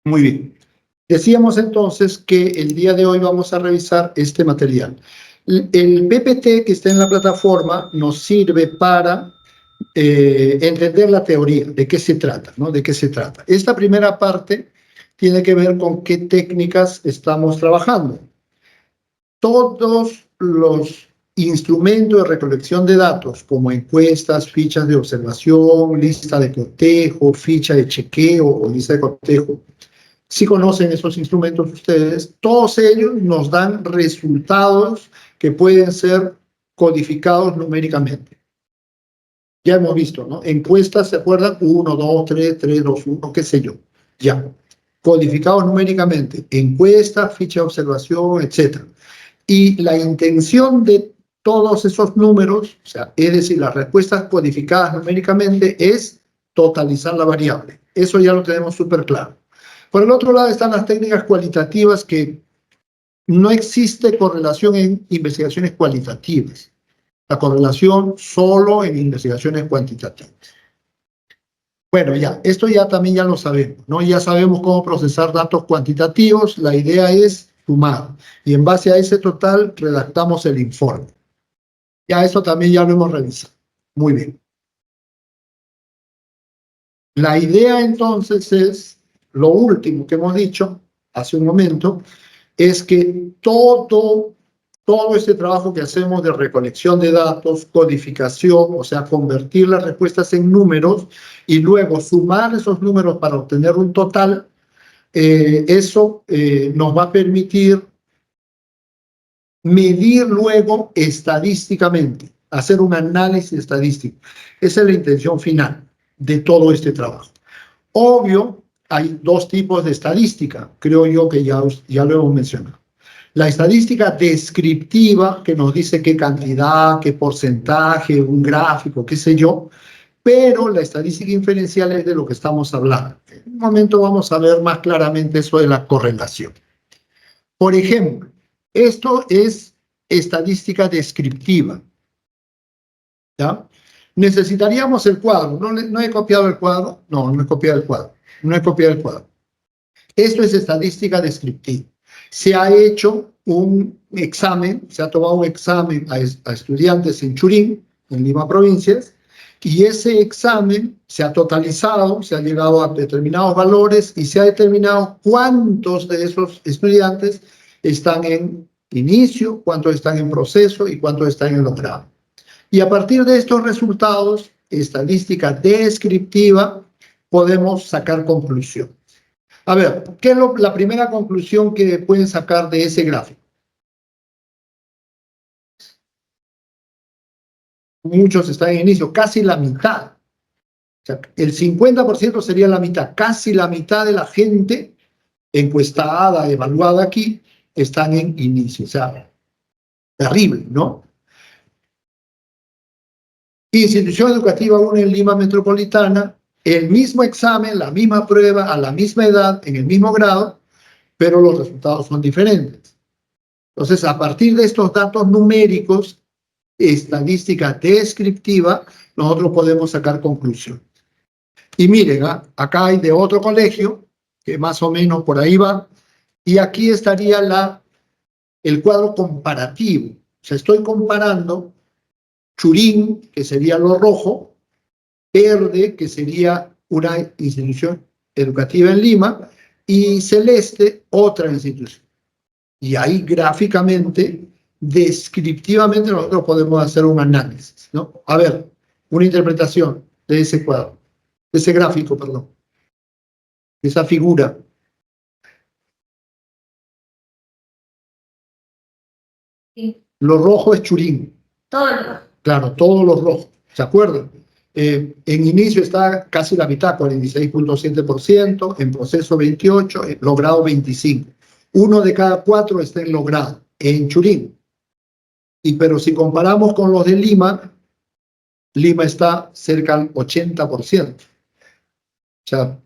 Muy bien. Decíamos entonces que el día de hoy vamos a revisar este material. El PPT que está en la plataforma nos sirve para entender la teoría, de qué se trata, ¿no? De qué se trata. Esta primera parte tiene que ver con qué técnicas estamos trabajando. Todos los instrumentos de recolección de datos, como encuestas, fichas de observación, lista de cotejo, ficha de chequeo o lista de cotejo, si conocen esos instrumentos ustedes, todos ellos nos dan resultados que pueden ser codificados numéricamente. Ya hemos visto, ¿no? Encuestas, ¿se acuerdan? 1, 2, 3, 3, 2, 1, qué sé yo. Ya. Codificados numéricamente. Encuesta, ficha de observación, etc. Y la intención de todos esos números, o sea, es decir, las respuestas codificadas numéricamente, es totalizar la variable. Eso ya lo tenemos súper claro. Por el otro lado están las técnicas cualitativas, que no existe correlación en investigaciones cualitativas. La correlación solo en investigaciones cuantitativas. Bueno, ya, esto ya también ya lo sabemos, ¿no? Ya sabemos cómo procesar datos cuantitativos. La idea es sumar. Y en base a ese total redactamos el informe. Ya eso también ya lo hemos revisado. Muy bien. La idea entonces es, lo último que hemos dicho hace un momento, es que todo este trabajo que hacemos de recolección de datos, codificación, o sea, convertir las respuestas en números y luego sumar esos números para obtener un total, eso nos va a permitir medir luego estadísticamente, hacer un análisis estadístico. Esa es la intención final de todo este trabajo. Obvio, hay dos tipos de estadística, creo yo que ya lo hemos mencionado. La estadística descriptiva, que nos dice qué cantidad, qué porcentaje, un gráfico, qué sé yo, pero la estadística inferencial es de lo que estamos hablando. En un momento vamos a ver más claramente eso de la correlación. Por ejemplo, esto es estadística descriptiva, ¿ya? Necesitaríamos el cuadro. ¿No he copiado el cuadro? No he copiado el cuadro. No he copiado el cuadro. Esto es estadística descriptiva. Se ha hecho un examen, se ha tomado un examen a estudiantes en Churín, en Lima Provincias, y ese examen se ha totalizado, se ha llegado a determinados valores y se ha determinado cuántos de esos estudiantes están en inicio, cuántos están en proceso y cuántos están en logrado. Y a partir de estos resultados, estadística descriptiva, podemos sacar conclusiones. A ver, ¿qué es la primera conclusión que pueden sacar de ese gráfico? Muchos están en inicio, casi la mitad. O sea, el 50% sería la mitad. Casi la mitad de la gente encuestada, evaluada aquí, están en inicio. O sea, terrible, ¿no? Institución educativa 1 en Lima Metropolitana, el mismo examen, la misma prueba, a la misma edad, en el mismo grado, pero los resultados son diferentes. Entonces, a partir de estos datos numéricos, estadística descriptiva, nosotros podemos sacar conclusiones. Y miren, acá hay de otro colegio, que más o menos por ahí va, y aquí estaría el cuadro comparativo. O sea, estoy comparando Churín, que sería lo rojo, verde, que sería una institución educativa en Lima, y celeste, otra institución. Y ahí gráficamente, descriptivamente, nosotros podemos hacer un análisis, ¿no? A ver, una interpretación de ese cuadro, de ese gráfico, perdón, de esa figura. Sí. Lo rojo es Churín. Todo lo rojo. Claro, todos los rojos, ¿se acuerdan? En inicio está casi la mitad, 46.7%, en proceso 28%, en logrado 25%. Uno de cada 4 está en logrado, en Churín. Pero si comparamos con los de Lima, Lima está cerca al 80%. O sea,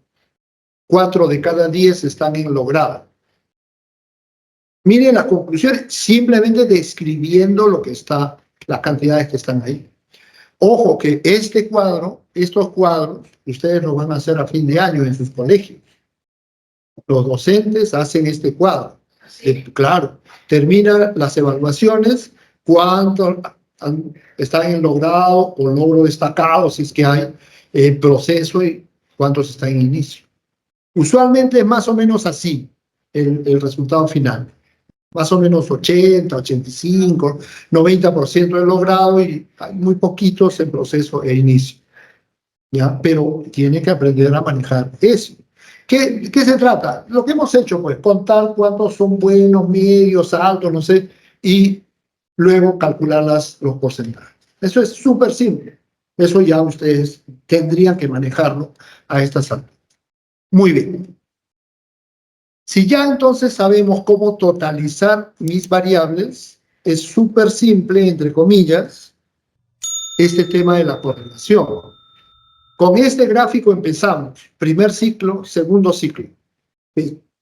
4 de cada 10 están en logrado. Miren las conclusiones, simplemente describiendo lo que está, las cantidades que están ahí. Ojo que estos cuadros, ustedes los van a hacer a fin de año en sus colegios. Los docentes hacen este cuadro. Sí. Claro, terminan las evaluaciones, cuántos están en logrado o logro destacado, si es que hay proceso, y cuántos están en inicio. Usualmente es más o menos así el resultado final. Más o menos 80, 85, 90% de logrado y hay muy poquitos en proceso e inicio. ¿Ya? Pero tiene que aprender a manejar eso. ¿Qué se trata? Lo que hemos hecho, pues, contar cuántos son buenos, medios, altos, no sé, y luego calcular los porcentajes. Eso es súper simple. Eso ya ustedes tendrían que manejarlo a estas alturas. Muy bien. Si ya entonces sabemos cómo totalizar mis variables, es súper simple, entre comillas, este tema de la correlación. Con este gráfico empezamos, primer ciclo, segundo ciclo.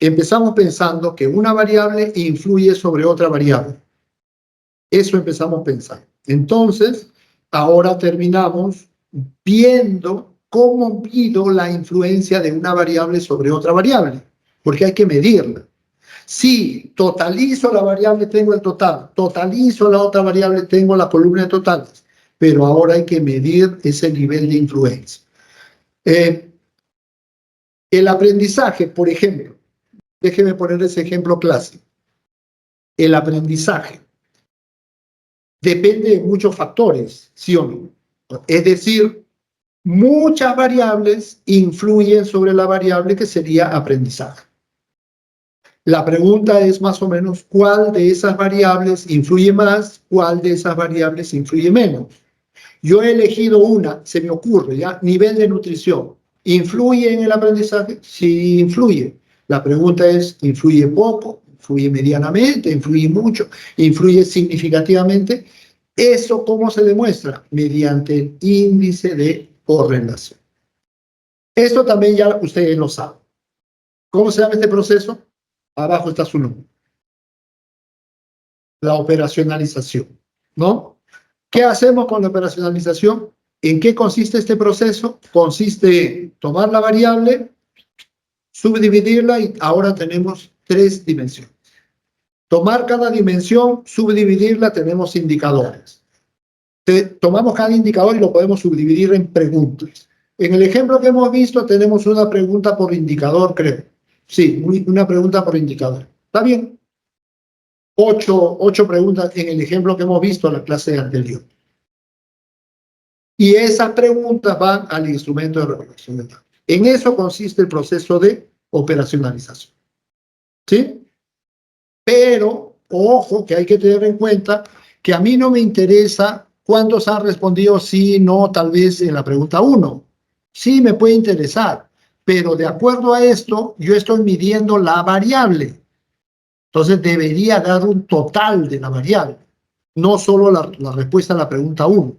Empezamos pensando que una variable influye sobre otra variable. Eso empezamos pensando. Entonces, ahora terminamos viendo cómo mido la influencia de una variable sobre otra variable, porque hay que medirla. Si totalizo la variable, tengo el total. Totalizo la otra variable, tengo la columna de totales. Pero ahora hay que medir ese nivel de influencia. El aprendizaje, por ejemplo, déjeme poner ese ejemplo clásico. El aprendizaje depende de muchos factores, ¿sí o no? Es decir, muchas variables influyen sobre la variable que sería aprendizaje. La pregunta es más o menos cuál de esas variables influye más, cuál de esas variables influye menos. Yo he elegido una, se me ocurre, ¿ya? Nivel de nutrición. ¿Influye en el aprendizaje? Sí, influye. La pregunta es, ¿influye poco? ¿Influye medianamente? ¿Influye mucho? ¿Influye significativamente? ¿Eso cómo se demuestra? Mediante el índice de correlación. Esto también ya ustedes lo saben. ¿Cómo se llama este proceso? Abajo está su nombre. La operacionalización, ¿no? ¿Qué hacemos con la operacionalización? ¿En qué consiste este proceso? Consiste en tomar la variable, subdividirla y ahora tenemos 3 dimensiones. Tomar cada dimensión, subdividirla, tenemos indicadores. Tomamos cada indicador y lo podemos subdividir en preguntas. En el ejemplo que hemos visto tenemos una pregunta por indicador, creo. Sí, una pregunta por indicador. ¿Está bien? 8 preguntas en el ejemplo que hemos visto en la clase anterior. Y esas preguntas van al instrumento de recolección de datos. En eso consiste el proceso de operacionalización. ¿Sí? Pero, ojo, que hay que tener en cuenta que a mí no me interesa cuántos han respondido sí, no, tal vez en la pregunta 1. Sí me puede interesar, pero de acuerdo a esto, yo estoy midiendo la variable. Entonces debería dar un total de la variable, no solo la respuesta a la pregunta 1.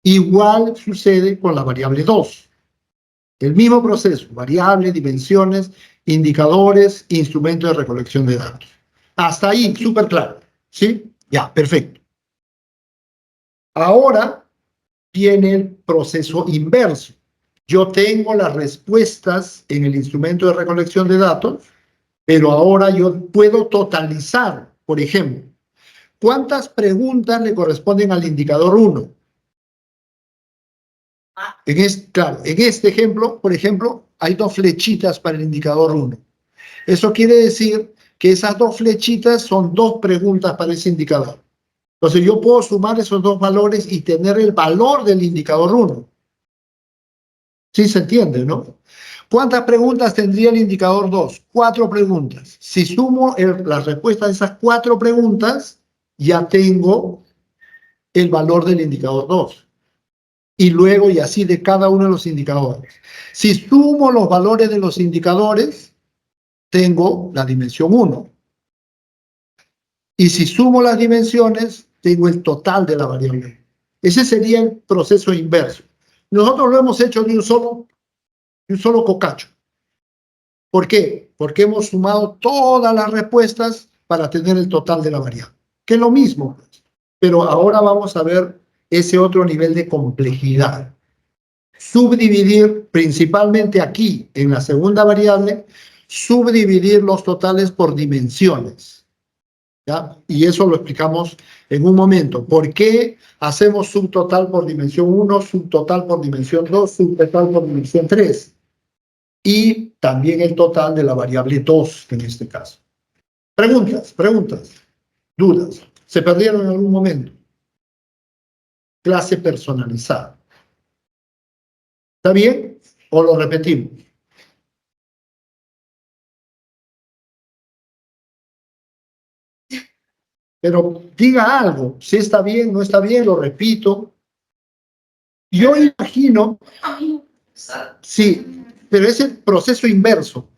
Igual sucede con la variable 2. El mismo proceso, variable, dimensiones, indicadores, instrumento de recolección de datos. Hasta ahí, súper claro. ¿Sí? Ya, perfecto. Ahora viene el proceso inverso. Yo tengo las respuestas en el instrumento de recolección de datos, pero ahora yo puedo totalizar, por ejemplo, ¿cuántas preguntas le corresponden al indicador 1? Claro, en este ejemplo, por ejemplo, hay 2 flechitas para el indicador 1. Eso quiere decir que esas 2 flechitas son 2 preguntas para ese indicador. Entonces yo puedo sumar esos 2 valores y tener el valor del indicador 1. ¿Sí se entiende, no? ¿Cuántas preguntas tendría el indicador 2? 4 preguntas. Si sumo la respuesta de esas 4 preguntas, ya tengo el valor del indicador 2. Y luego, y así de cada uno de los indicadores. Si sumo los valores de los indicadores, tengo la dimensión 1. Y si sumo las dimensiones, tengo el total de la variable. Ese sería el proceso inverso. Nosotros lo hemos hecho de un solo cocacho. ¿Por qué? Porque hemos sumado todas las respuestas para tener el total de la variable. Que es lo mismo, pues. Pero ahora vamos a ver ese otro nivel de complejidad. subdividir, principalmente aquí, en la segunda variable, subdividir los totales por dimensiones. ¿Ya? Y eso lo explicamos en un momento. ¿Por qué hacemos subtotal por dimensión 1, subtotal por dimensión 2, subtotal por dimensión 3? Y también el total de la variable 2, en este caso. Preguntas, dudas. ¿Se perdieron en algún momento? Clase personalizada. ¿Está bien? ¿O lo repetimos? Pero diga algo, si está bien, no está bien, lo repito. Yo imagino, sí, pero es el proceso inverso.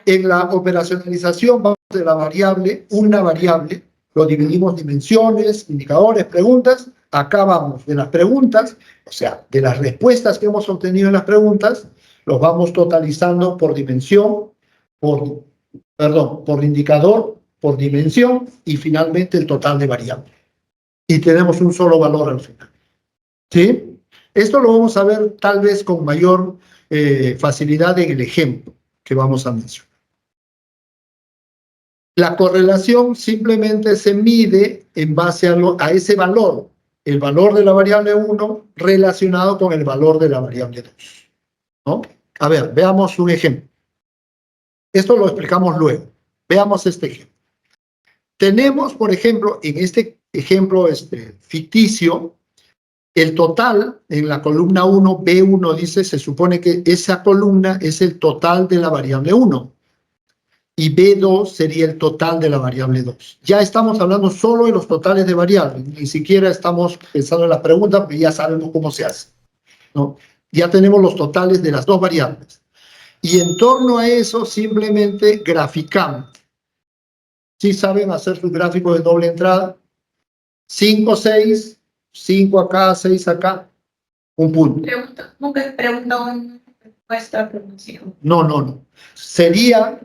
En la operacionalización vamos de la variable, una variable, lo dividimos dimensiones, indicadores, preguntas. Acá vamos de las preguntas, o sea, de las respuestas que hemos obtenido en las preguntas, los vamos totalizando por dimensión, por indicador, por dimensión y finalmente el total de variables. Y tenemos un solo valor al final. ¿Sí? Esto lo vamos a ver tal vez con mayor facilidad en el ejemplo que vamos a mencionar. La correlación simplemente se mide en base a ese valor, el valor de la variable 1 relacionado con el valor de la variable 2. ¿No? A ver, veamos un ejemplo. Esto lo explicamos luego. Veamos este ejemplo. Tenemos, por ejemplo, en este ejemplo ficticio, el total en la columna 1, B1 dice, se supone que esa columna es el total de la variable 1. Y B2 sería el total de la variable 2. Ya estamos hablando solo de los totales de variables. Ni siquiera estamos pensando en las preguntas, porque ya sabemos cómo se hace, ¿no? Ya tenemos los totales de las dos variables. Y en torno a eso simplemente graficamos. ¿Sí saben hacer sus gráficos de doble entrada? 5, 6, 5 acá, 6 acá, un punto. Nunca pregunto una respuesta a promoción. No. Sería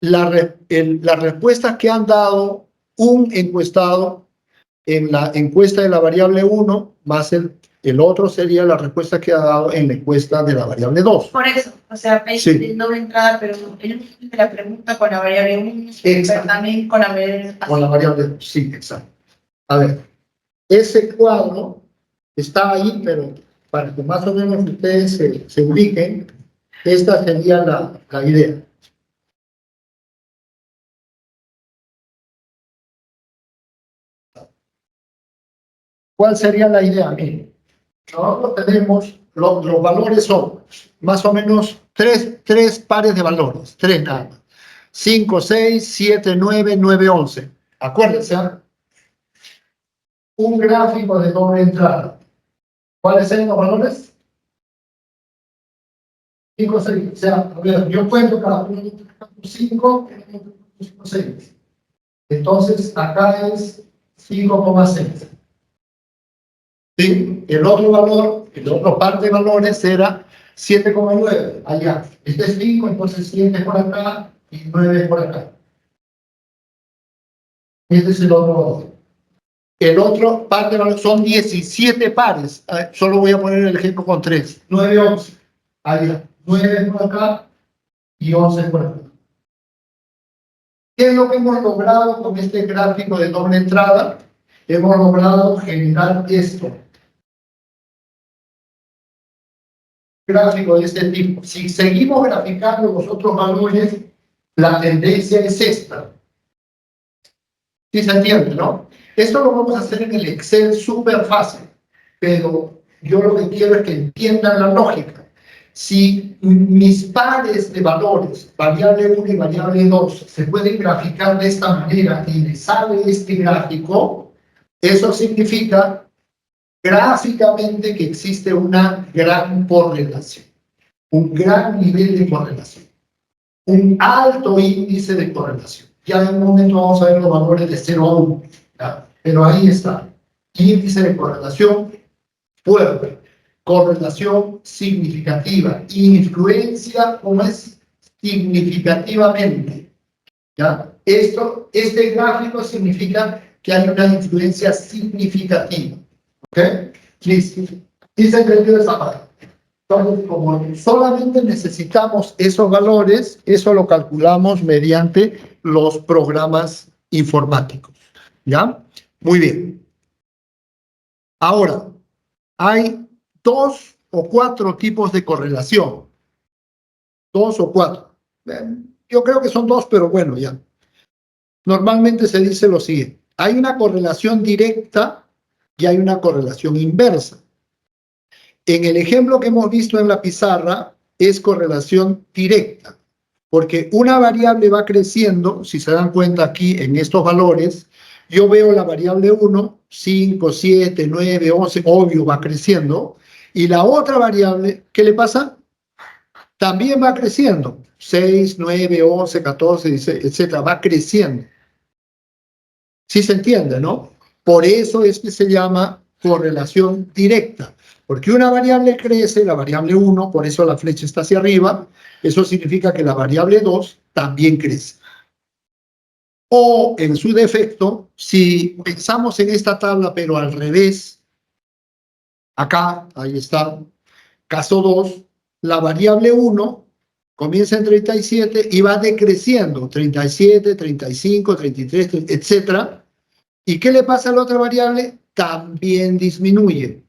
las respuestas que han dado un encuestado en la encuesta de la variable 1, más el otro sería la respuesta que ha dado en la encuesta de la variable 2. Por eso, o sea, hay Sí. doble entrada, pero él me la pregunta con la variable 1, pero también con la variable 2. Con la variable 2, sí, exacto. A ver, ese cuadro está ahí, pero para que más o menos ustedes se ubiquen, esta sería la idea. ¿Cuál sería la idea? Miren, nosotros tenemos, los valores son más o menos tres pares de valores, tres nada más. 5, 6, 7, 9, 9, 11. Acuérdense, ¿eh? Un gráfico de doble entrada. ¿Cuáles son los valores? 5, 6. O sea, a ver, yo cuento cada uno 5, 6. Entonces, acá es 5,6. ¿Sí? El otro valor, el otro par de valores era 7,9 allá. Este es 5, entonces 7 es por acá y 9 es por acá. Este es el otro valor. El otro par de valores son 17 pares. Solo voy a poner el ejemplo con 3. 9, 11. Allá. 9 es por acá y 11 es por acá. ¿Qué es lo que hemos logrado con este gráfico de doble entrada? Hemos logrado generar esto. Gráfico de este tipo. Si seguimos graficando los otros valores, la tendencia es esta. ¿Sí se entiende, no? Esto lo vamos a hacer en el Excel súper fácil, pero yo lo que quiero es que entiendan la lógica. Si mis pares de valores, variable 1 y variable 2, se pueden graficar de esta manera y me sale este gráfico, eso significa gráficamente que existe una gran correlación, un gran nivel de correlación, un alto índice de correlación. Ya en un momento vamos a ver los valores de 0 a 1, ¿ya? Pero ahí está, índice de correlación fuerte, correlación significativa, influencia, como es significativamente, ¿ya? Este gráfico significa que hay una influencia significativa. ¿Ok? Listo. ¿Y se entendió esa parte? Entonces, como solamente necesitamos esos valores, eso lo calculamos mediante los programas informáticos. ¿Ya? Muy bien. Ahora, hay 2 o 4 tipos de correlación. 2 o 4. Yo creo que son 2, pero bueno, ya. Normalmente se dice lo siguiente. Hay una correlación directa y hay una correlación inversa. En el ejemplo que hemos visto en la pizarra es correlación directa, porque una variable va creciendo, si se dan cuenta aquí en estos valores, yo veo la variable 1, 5, 7, 9, 11, obvio va creciendo, y la otra variable, ¿qué le pasa? También va creciendo, 6, 9, 11, 14, 16, etcétera, va creciendo. Sí se entiende, ¿no? Por eso es que se llama correlación directa, porque una variable crece, la variable 1, por eso la flecha está hacia arriba, eso significa que la variable 2 también crece. O, en su defecto, si pensamos en esta tabla, pero al revés, acá, ahí está, caso 2, la variable 1 comienza en 37 y va decreciendo, 37, 35, 33, etcétera. ¿Y qué le pasa a la otra variable? También disminuye.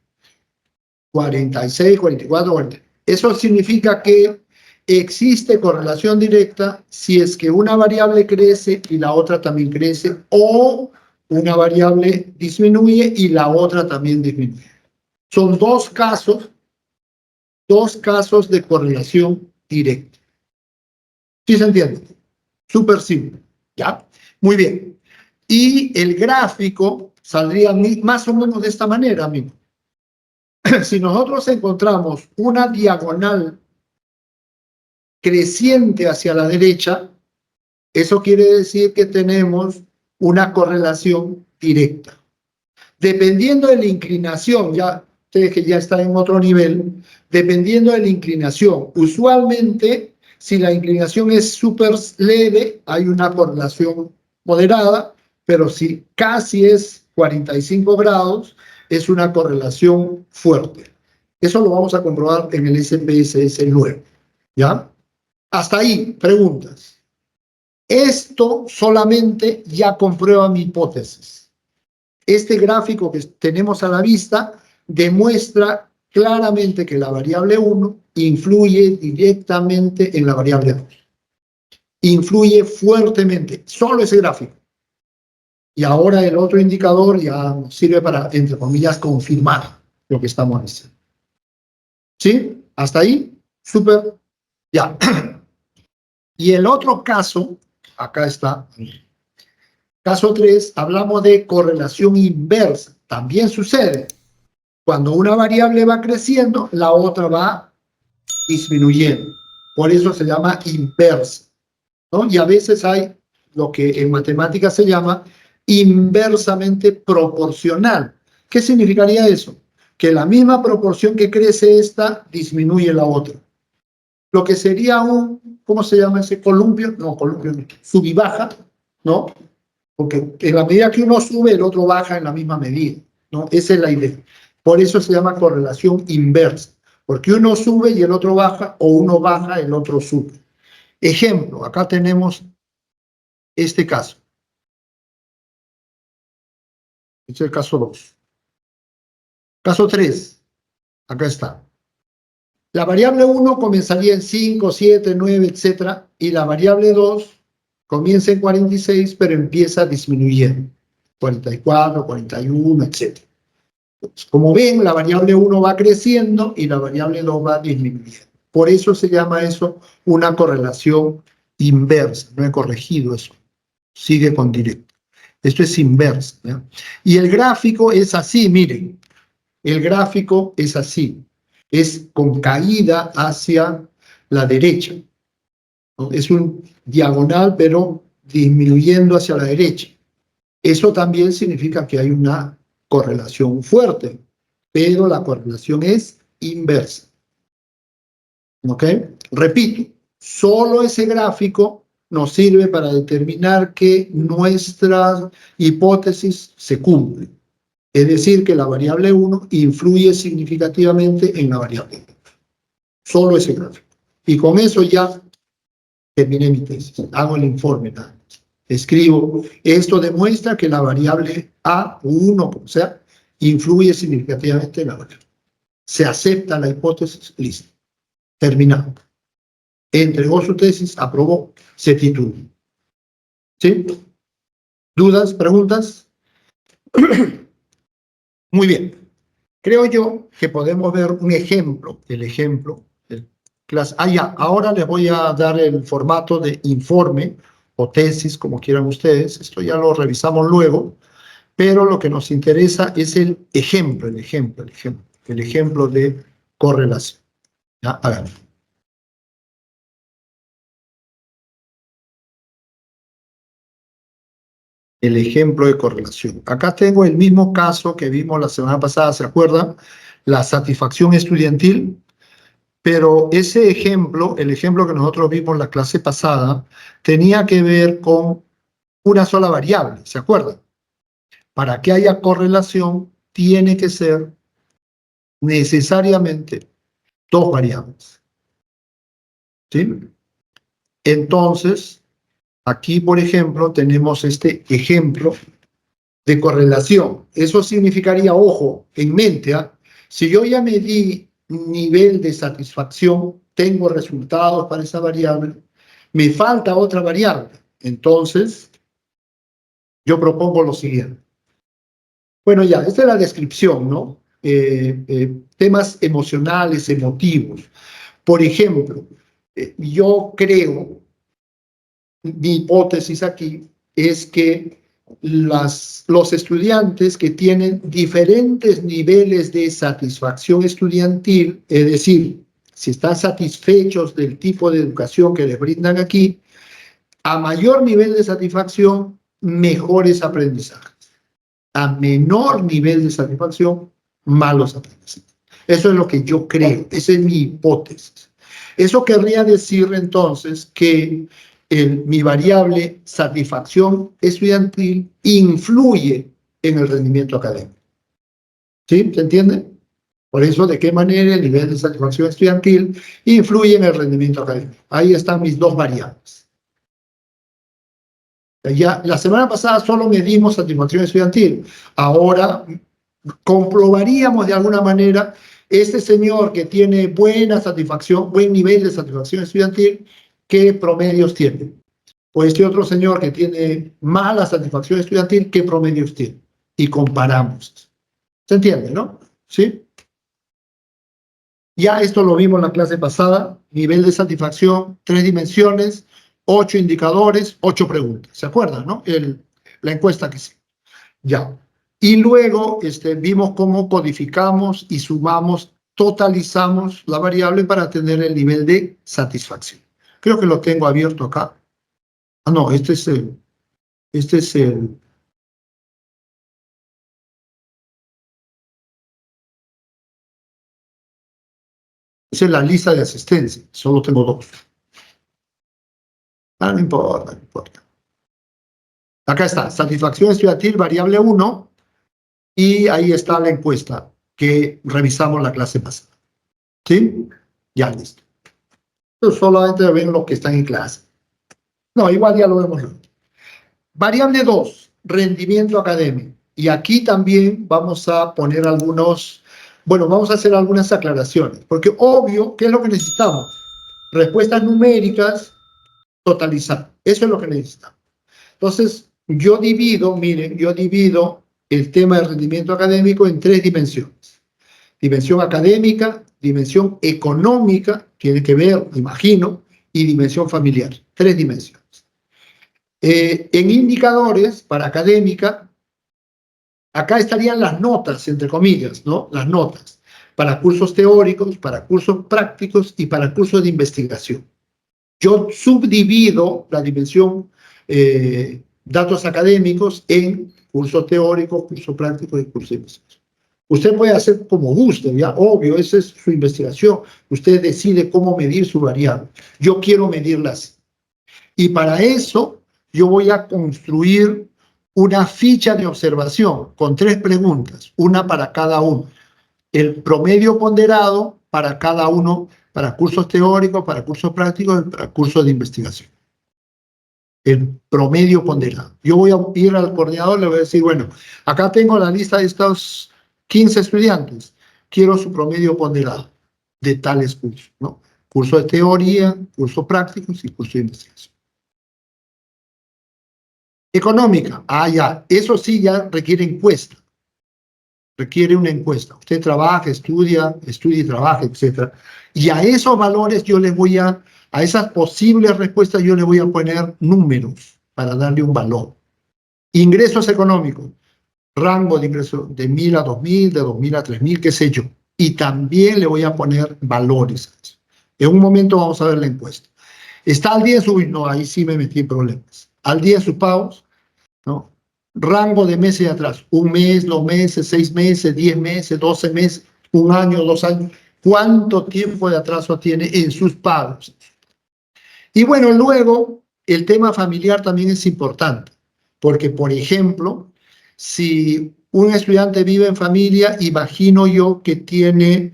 46, 44, 40. Eso significa que existe correlación directa si es que una variable crece y la otra también crece, o una variable disminuye y la otra también disminuye. Son dos casos de correlación directa. ¿Sí se entiende? Súper simple. ¿Ya? Muy bien. Y el gráfico saldría más o menos de esta manera, amigo. Si nosotros encontramos una diagonal creciente hacia la derecha, eso quiere decir que tenemos una correlación directa. Dependiendo de la inclinación, ya ustedes que ya están en otro nivel, dependiendo de la inclinación, usualmente si la inclinación es súper leve, hay una correlación moderada, pero si casi es 45 grados, es una correlación fuerte. Eso lo vamos a comprobar en el SPSS nuevo. ¿Ya? Hasta ahí, preguntas. Esto solamente ya comprueba mi hipótesis. Este gráfico que tenemos a la vista demuestra claramente que la variable 1 influye directamente en la variable 2. Influye fuertemente, solo ese gráfico. Y ahora el otro indicador ya nos sirve para, entre comillas, confirmar lo que estamos diciendo. ¿Sí? ¿Hasta ahí? Súper. Ya. Y el otro caso, acá está. Caso 3, hablamos de correlación inversa. También sucede. Cuando una variable va creciendo, la otra va disminuyendo. Por eso se llama inversa, ¿no? Y a veces hay lo que en matemáticas se llama inversamente proporcional. ¿Qué significaría eso? Que la misma proporción que crece esta, disminuye la otra. Lo que sería un, ¿cómo se llama ese? Columpio, no, sub y baja, ¿no? Porque en la medida que uno sube, el otro baja en la misma medida, ¿no? Esa es la idea. Por eso se llama correlación inversa, porque uno sube y el otro baja, o uno baja, el otro sube. Ejemplo, acá tenemos este caso. Este es el caso 2. Caso 3, acá está. La variable 1 comenzaría en 5, 7, 9, etcétera, y la variable 2 comienza en 46, pero empieza disminuyendo. 44, 41, etcétera. Como ven, la variable 1 va creciendo y la variable 2 va disminuyendo. Por eso se llama eso una correlación inversa. No he corregido eso. Sigue con directo. Esto es inversa, ¿ya? Y el gráfico es así, miren. El gráfico es así. Es con caída hacia la derecha, ¿no? Es un diagonal, pero disminuyendo hacia la derecha. Eso también significa que hay una correlación fuerte, pero la correlación es inversa. ¿Ok? Repito, solo ese gráfico nos sirve para determinar que nuestra hipótesis se cumple. Es decir, que la variable 1 influye significativamente en la variable 2. Solo ese gráfico. Y con eso ya terminé mi tesis. Hago el informe, nada más. Escribo, esto demuestra que la variable A, 1, como sea, influye significativamente en la variable. Se acepta la hipótesis, listo. Terminado. Entregó su tesis, aprobó, se tituló. ¿Sí? ¿Dudas? ¿Preguntas? Muy bien. Creo yo que podemos ver un ejemplo, ya, ahora les voy a dar el formato de informe o tesis, como quieran ustedes. Esto ya lo revisamos luego, pero lo que nos interesa es el ejemplo de correlación. ¿Ya? A ver. El ejemplo de correlación. Acá tengo el mismo caso que vimos la semana pasada, ¿se acuerdan? La satisfacción estudiantil, pero ese ejemplo, el ejemplo que nosotros vimos la clase pasada, tenía que ver con una sola variable, ¿se acuerdan? Para que haya correlación, tiene que ser necesariamente dos variables. ¿Sí? Entonces, aquí, por ejemplo, tenemos este ejemplo de correlación. Eso significaría, ojo, en mente, ¿eh? Si yo ya medí nivel de satisfacción, tengo resultados para esa variable, me falta otra variable. Entonces, yo propongo lo siguiente. Bueno, ya, esta es la descripción, ¿no? Temas emocionales, emotivos. Por ejemplo, yo creo, mi hipótesis aquí es que los estudiantes que tienen diferentes niveles de satisfacción estudiantil, es decir, si están satisfechos del tipo de educación que les brindan aquí, a mayor nivel de satisfacción, mejores aprendizajes. A menor nivel de satisfacción, malos aprendizajes. Eso es lo que yo creo, esa es mi hipótesis. Eso querría decir entonces que mi variable satisfacción estudiantil influye en el rendimiento académico. ¿Sí? ¿Se entiende? Por eso, ¿de qué manera el nivel de satisfacción estudiantil influye en el rendimiento académico? Ahí están mis dos variables. Ya, la semana pasada solo medimos satisfacción estudiantil. Ahora comprobaríamos de alguna manera este señor que tiene buena satisfacción, buen nivel de satisfacción estudiantil, ¿qué promedios tiene? O este otro señor que tiene mala satisfacción estudiantil, ¿qué promedios tiene? Y comparamos. ¿Se entiende, no? ¿Sí? Ya esto lo vimos en la clase pasada, nivel de satisfacción, 3 dimensiones, 8 indicadores, 8 preguntas. ¿Se acuerdan, no? La encuesta que sí. Ya. Y luego vimos cómo codificamos y sumamos, totalizamos la variable para tener el nivel de satisfacción. Creo que lo tengo abierto acá. Ah, no, esa es la lista de asistencia. Solo tengo 2. Ah, no importa, no importa. Acá está, satisfacción estudiantil, variable 1, y ahí está la encuesta que revisamos la clase pasada. ¿Sí? Ya, listo. Entonces, solamente ven lo que están en clase. No, igual ya lo vemos. Variable 2, rendimiento académico. Y aquí también vamos a poner vamos a hacer algunas aclaraciones, porque obvio, ¿qué es lo que necesitamos? Respuestas numéricas, totalizar. Eso es lo que necesitamos. Entonces, miren, yo divido el tema de rendimiento académico en 3 dimensiones. Dimensión académica, dimensión económica, tiene que ver, imagino, y dimensión familiar. 3 dimensiones. En indicadores, para académica, acá estarían las notas, entre comillas, ¿no? Las notas, para cursos teóricos, para cursos prácticos y para cursos de investigación. Yo subdivido la dimensión datos académicos en cursos teóricos, cursos prácticos y cursos de investigación. Usted puede hacer como guste, ya, obvio, esa es su investigación. Usted decide cómo medir su variable. Yo quiero medirlas. Y para eso, yo voy a construir una ficha de observación con 3 preguntas, una para cada uno. El promedio ponderado para cada uno para cursos teóricos, para cursos prácticos, para cursos de investigación. El promedio ponderado. Yo voy a ir al coordinador, le voy a decir, bueno, acá tengo la lista de estos 15 estudiantes, quiero su promedio ponderado de tales cursos, ¿no? Curso de teoría, cursos prácticos y curso de investigación. Económica, ya, eso sí ya requiere encuesta. Requiere una encuesta. Usted trabaja, estudia y trabaja, etc. Y a esos valores yo les voy a esas posibles respuestas yo les voy a poner números para darle un valor. Ingresos económicos, rango de ingresos de 1.000 a 2.000, de 2.000 a 3.000, qué sé yo. Y también le voy a poner valores. En un momento vamos a ver la encuesta. ¿Está al día en su... No, ahí sí me metí en problemas. ¿Al día en sus pagos? ¿No? Rango de meses de atrás, 1 mes, 2 meses, 6 meses, 10 meses, 12 meses, 1 año, 2 años. ¿Cuánto tiempo de atraso tiene en sus pagos? Y bueno, luego el tema familiar también es importante, porque por ejemplo, si un estudiante vive en familia, imagino yo que tiene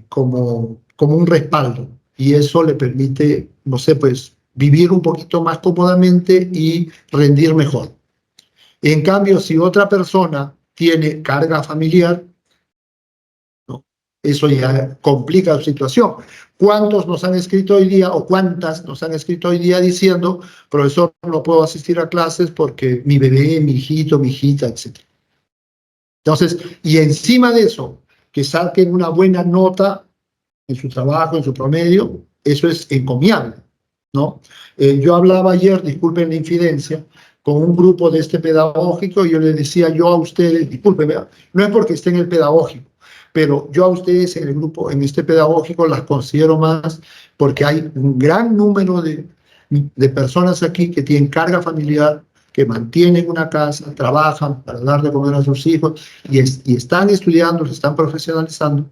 como un respaldo, y eso le permite, no sé, pues vivir un poquito más cómodamente y rendir mejor. En cambio, si otra persona tiene carga familiar, ¿no? Eso ya complica la situación. ¿Cuántos nos han escrito hoy día o cuántas nos han escrito hoy día diciendo, profesor, no puedo asistir a clases porque mi bebé, mi hijito, mi hijita, etc.? Entonces, y encima de eso, que saquen una buena nota en su trabajo, en su promedio, eso es encomiable, ¿no? Yo hablaba ayer, disculpen la infidencia, con un grupo de este pedagógico y yo les decía yo a ustedes, disculpen, no es porque esté en el pedagógico, pero yo a ustedes en el grupo, en este pedagógico, las considero más porque hay un gran número de personas aquí que tienen carga familiar, que mantienen una casa, trabajan para dar de comer a sus hijos y están estudiando, se están profesionalizando,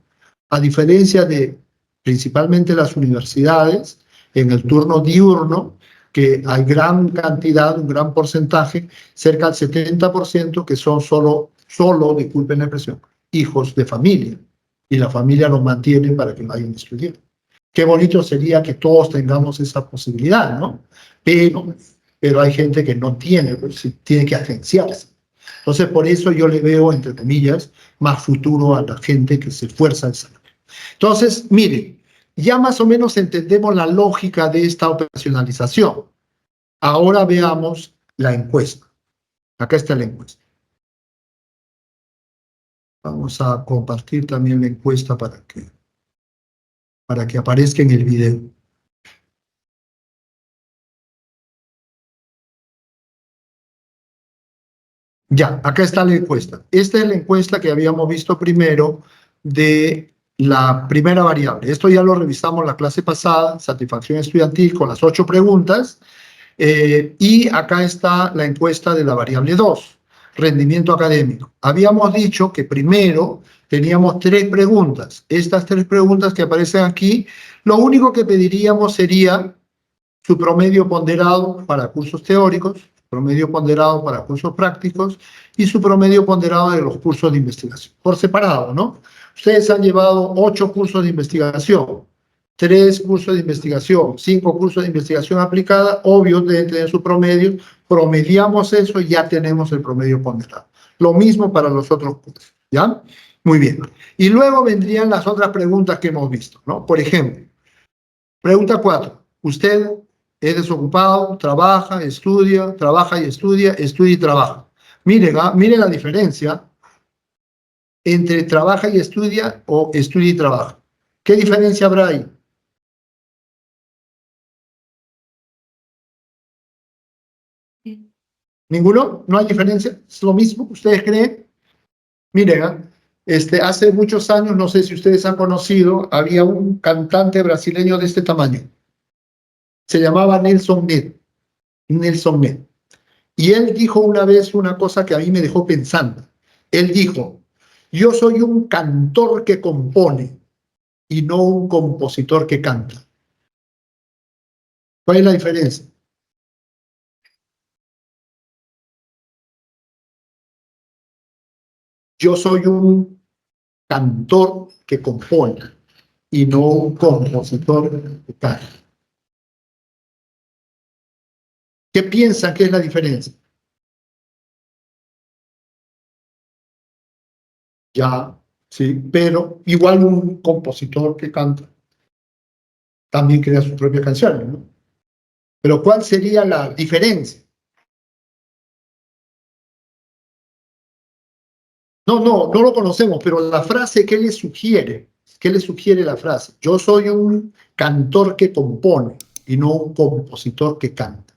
a diferencia de principalmente las universidades, en el turno diurno, que hay gran cantidad, un gran porcentaje, cerca del 70%, que son solo, disculpen la expresión, hijos de familia. Y la familia los mantiene para que vayan a estudiar. Qué bonito sería que todos tengamos esa posibilidad, ¿no? Pero hay gente que no tiene, pues, tiene que agenciarse. Entonces, por eso yo le veo, entre comillas, más futuro a la gente que se esfuerza en salir. Entonces, miren, ya más o menos entendemos la lógica de esta operacionalización. Ahora veamos la encuesta. Acá está la encuesta. Vamos a compartir también la encuesta para que aparezca en el video. Ya, acá está la encuesta. Esta es la encuesta que habíamos visto primero de la primera variable. Esto ya lo revisamos la clase pasada, satisfacción estudiantil con las 8 preguntas. Y acá está la encuesta de la variable 2, rendimiento académico. Habíamos dicho que primero teníamos 3 preguntas. Estas 3 preguntas que aparecen aquí, lo único que pediríamos sería su promedio ponderado para cursos teóricos, promedio ponderado para cursos prácticos y su promedio ponderado de los cursos de investigación, por separado, ¿no? Ustedes han llevado 8 cursos de investigación, 3 cursos de investigación, 5 cursos de investigación aplicada, obvio deben tener su promedio, promediamos eso y ya tenemos el promedio ponderado. Lo mismo para los otros cursos, ¿ya? Muy bien. Y luego vendrían las otras preguntas que hemos visto, ¿no? Por ejemplo, pregunta 4. ¿Usted es desocupado, trabaja y estudia y trabaja? Miren, miren la diferencia entre trabaja y estudia o estudia y trabaja. ¿Qué diferencia habrá ahí? ¿Ninguno? ¿No hay diferencia? ¿Es lo mismo? ¿Ustedes creen? Miren, hace muchos años, no sé si ustedes han conocido, había un cantante brasileño de este tamaño. Se llamaba Nelson Ned. Nelson Ned. Y él dijo una vez una cosa que a mí me dejó pensando. Él dijo, yo soy un cantor que compone y no un compositor que canta. ¿Cuál es la diferencia? Yo soy un cantor que compone y no un compositor que canta. ¿Qué piensan que es la diferencia? Ya, sí, pero igual un compositor que canta también crea sus propias canciones, ¿no? Pero ¿cuál sería la diferencia? No lo conocemos, pero la frase, ¿qué le sugiere? ¿Qué le sugiere la frase? Yo soy un cantor que compone y no un compositor que canta.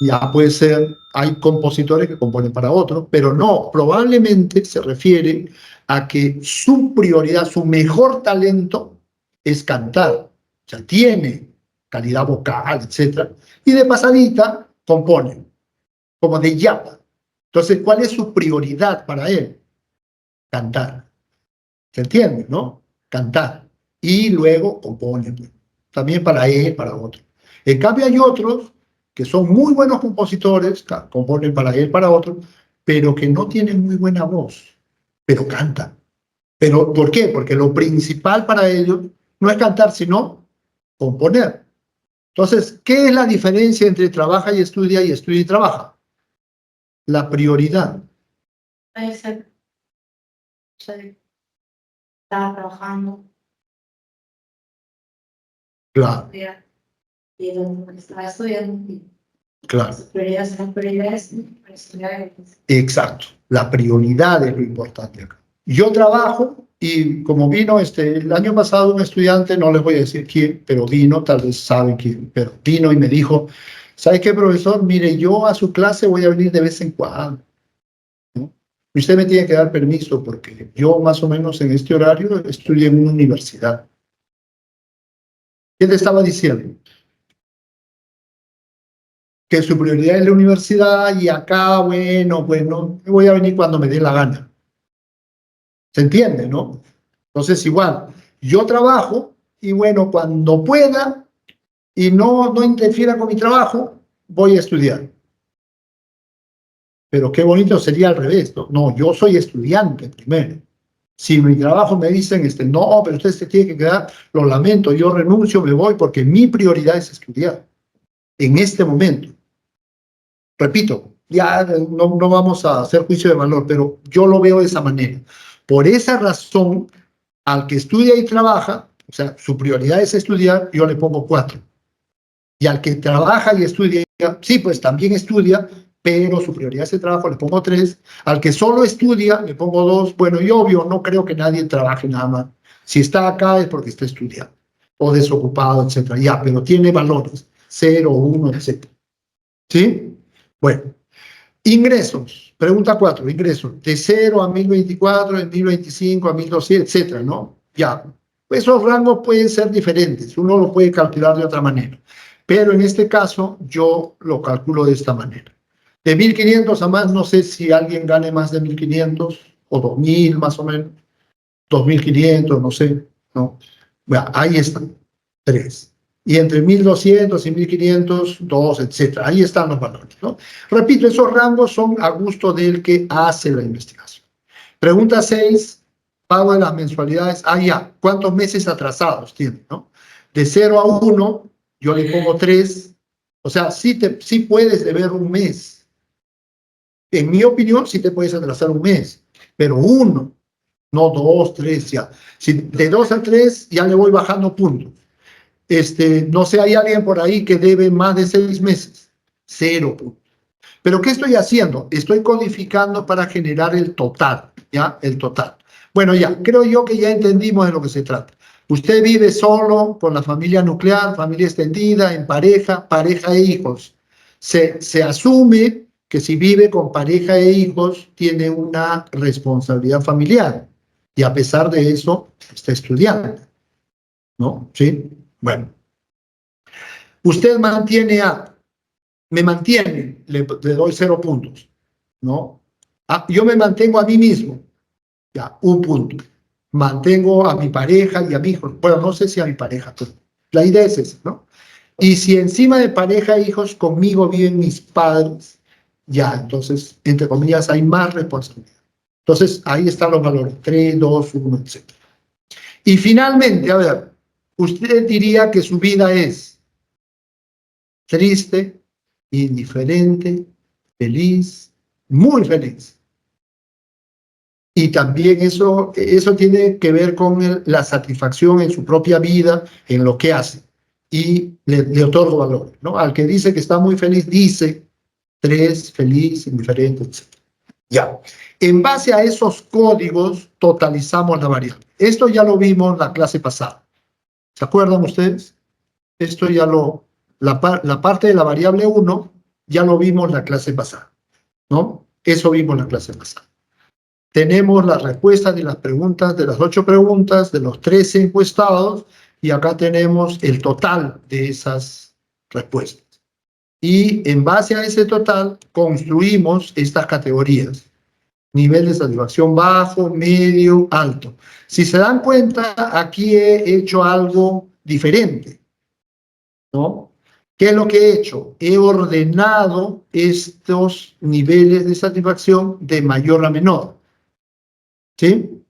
Ya puede ser, hay compositores que componen para otros, pero no, probablemente se refiere a que su prioridad, su mejor talento es cantar. O sea, tiene calidad vocal, etc. Y de pasadita compone, como de yapa. Entonces, ¿cuál es su prioridad para él? Cantar. ¿Se entiende, no? Cantar. Y luego compone, pues. También para él, para otro. En cambio, hay otros que son muy buenos compositores, componen para él, para otro, pero que no tienen muy buena voz, pero cantan. ¿Pero por qué? Porque lo principal para ellos no es cantar, sino componer. Entonces, ¿qué es la diferencia entre trabaja y estudia y trabaja? La prioridad. Puede ser, sí, estaba trabajando, Claro, y estaba estudiando, y claro. las prioridades, para estudiar. Exacto. La prioridad es lo importante acá. Yo trabajo y como vino el año pasado un estudiante, no les voy a decir quién, pero vino, tal vez saben quién, pero vino y me dijo, ¿sabe qué, profesor? Mire, yo a su clase voy a venir de vez en cuando, ¿no? Y usted me tiene que dar permiso porque yo más o menos en este horario estudio en una universidad. ¿Qué te estaba diciendo? Que su prioridad es la universidad y acá, bueno, voy a venir cuando me dé la gana. ¿Se entiende, no? Entonces, igual, yo trabajo y bueno, cuando pueda y no interfiera con mi trabajo, voy a estudiar. Pero qué bonito sería al revés, ¿no? No, yo soy estudiante primero. Si mi trabajo me dicen, no, pero usted se tiene que quedar, lo lamento, yo renuncio, me voy, porque mi prioridad es estudiar en este momento. Repito, ya no vamos a hacer juicio de valor, pero yo lo veo de esa manera. Por esa razón, al que estudia y trabaja, o sea, su prioridad es estudiar, yo le pongo 4. Y al que trabaja y estudia, sí, pues también estudia, pero su prioridad es el trabajo, le pongo 3. Al que solo estudia, le pongo 2. Bueno, y obvio, no creo que nadie trabaje nada más. Si está acá es porque está estudiando, o desocupado, etcétera. Ya, pero tiene valores, 0, 1, etcétera. ¿Sí? Bueno, ingresos. Pregunta 4, ingresos. De 0 a 1024, de 1025 a 1200, etcétera, ¿no? Ya. Esos rangos pueden ser diferentes. Uno lo puede calcular de otra manera. Pero en este caso, yo lo calculo de esta manera. De 1500 a más, no sé si alguien gane más de 1500 o 2000 más o menos. 2500, no sé, ¿no? Bueno, ahí están, 3. Y entre 1200 y 1500, 2, etcétera. Ahí están los valores, ¿no? Repito, esos rangos son a gusto del que hace la investigación. Pregunta 6, pago de las mensualidades. Ah, ya, ¿cuántos meses atrasados tiene, no? De 0 a 1, yo le pongo 3. O sea, sí puedes deber un mes. En mi opinión, sí te puedes atrasar un mes, pero 1, no 2, 3, ya. Si de 2 a 3 ya le voy bajando puntos. No sé, hay alguien por ahí que debe más de 6 meses. 0 puntos. Pero ¿qué estoy haciendo? Estoy codificando para generar el total, ¿ya? El total. Bueno, ya, creo yo que ya entendimos de lo que se trata. Usted vive solo, con la familia nuclear, familia extendida, en pareja, pareja e hijos. Se asume que si vive con pareja e hijos, tiene una responsabilidad familiar. Y a pesar de eso, está estudiando, ¿no? ¿Sí? Bueno. Usted me mantiene, le doy 0 puntos, ¿no? Yo me mantengo a mí mismo, ya, 1 punto. Mantengo a mi pareja y a mi hijo. Bueno, no sé si a mi pareja, pero la idea es esa, ¿no? Y si encima de pareja e hijos conmigo viven mis padres, ya, entonces, entre comillas, hay más responsabilidad. Entonces, ahí están los valores, 3, 2, 1, etc. Y finalmente, a ver, usted diría que su vida es triste, indiferente, feliz, muy feliz. Y también eso tiene que ver con la satisfacción en su propia vida, en lo que hace. Y le otorgo valor, ¿no? Al que dice que está muy feliz, dice 3, feliz, indiferente, etc. Ya. En base a esos códigos, totalizamos la variable. Esto ya lo vimos en la clase pasada. ¿Se acuerdan ustedes? Esto ya la parte de la variable 1, ya lo vimos en la clase pasada, ¿no? Eso vimos en la clase pasada. Tenemos las respuestas de las preguntas, de las 8 preguntas, de los 13 encuestados, y acá tenemos el total de esas respuestas. Y en base a ese total, construimos estas categorías. Nivel de satisfacción bajo, medio, alto. Si se dan cuenta, aquí he hecho algo diferente, ¿no? ¿Qué es lo que he hecho? He ordenado estos niveles de satisfacción de mayor a menor. ¿Sí?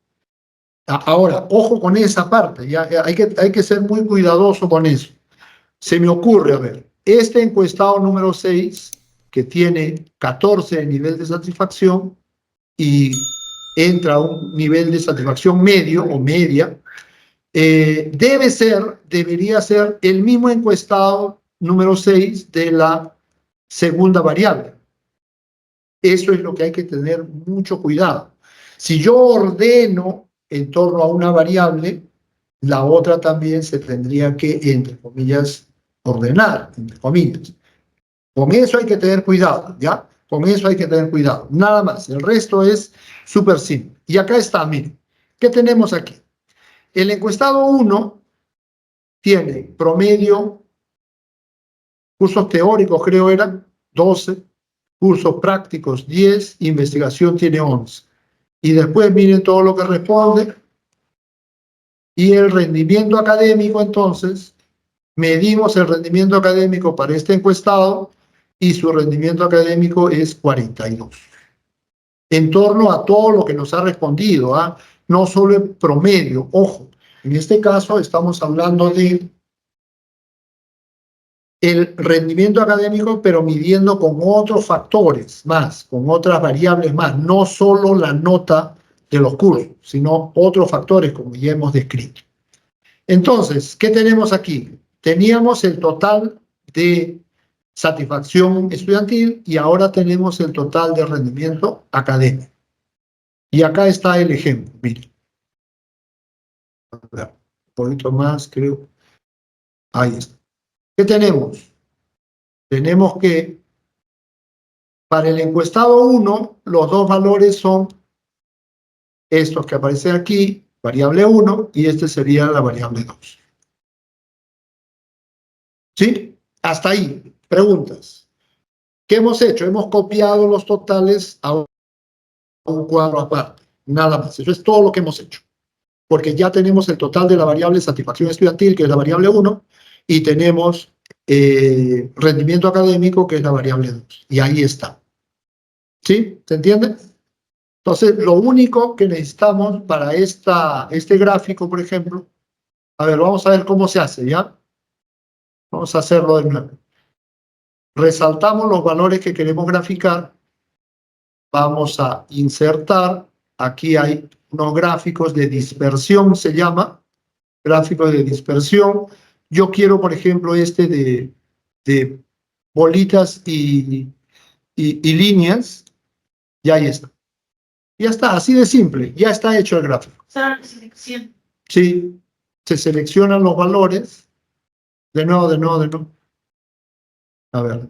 Ahora, ojo con esa parte, ya hay que ser muy cuidadoso con eso. Se me ocurre, a ver, este encuestado número 6, que tiene 14 de nivel de satisfacción y entra a un nivel de satisfacción medio o media, debería ser el mismo encuestado número 6 de la segunda variable. Eso es lo que hay que tener mucho cuidado. Si yo ordeno en torno a una variable, la otra también se tendría que, entre comillas, ordenar, entre comillas. Con eso hay que tener cuidado, ¿ya? Con eso hay que tener cuidado. Nada más. El resto es súper simple. Y acá está, miren. ¿Qué tenemos aquí? El encuestado 1 tiene promedio, cursos teóricos creo eran 12, cursos prácticos 10, investigación tiene 11. Y después miren todo lo que responde. Y el rendimiento académico, entonces, medimos el rendimiento académico para este encuestado y su rendimiento académico es 42. En torno a todo lo que nos ha respondido, ¿ah? No solo el promedio, ojo, en este caso estamos hablando de el rendimiento académico, pero midiendo con otros factores más, con otras variables más, no solo la nota de los cursos, sino otros factores como ya hemos descrito. Entonces, ¿qué tenemos aquí? Teníamos el total de satisfacción estudiantil y ahora tenemos el total de rendimiento académico. Y acá está el ejemplo, miren. Un poquito más, creo. Ahí está. ¿Qué tenemos? Tenemos que para el encuestado 1, los dos valores son estos que aparecen aquí, variable 1, y este sería la variable 2. ¿Sí? Hasta ahí. Preguntas. ¿Qué hemos hecho? Hemos copiado los totales a un cuadro aparte. Nada más. Eso es todo lo que hemos hecho. Porque ya tenemos el total de la variable satisfacción estudiantil, que es la variable 1, y tenemos rendimiento académico, que es la variable 2. Y ahí está. ¿Sí? ¿Se entiende? Entonces, lo único que necesitamos para este gráfico, por ejemplo, a ver, vamos a ver cómo se hace, ¿ya? Vamos a hacerlo de nuevo. Resaltamos los valores que queremos graficar. Vamos a insertar. Aquí hay unos gráficos de dispersión, se llama. Gráficos de dispersión. Yo quiero, por ejemplo, este de bolitas y líneas. Y ahí está. Ya está, así de simple. Ya está hecho el gráfico. Sí, se seleccionan los valores. De nuevo. A ver.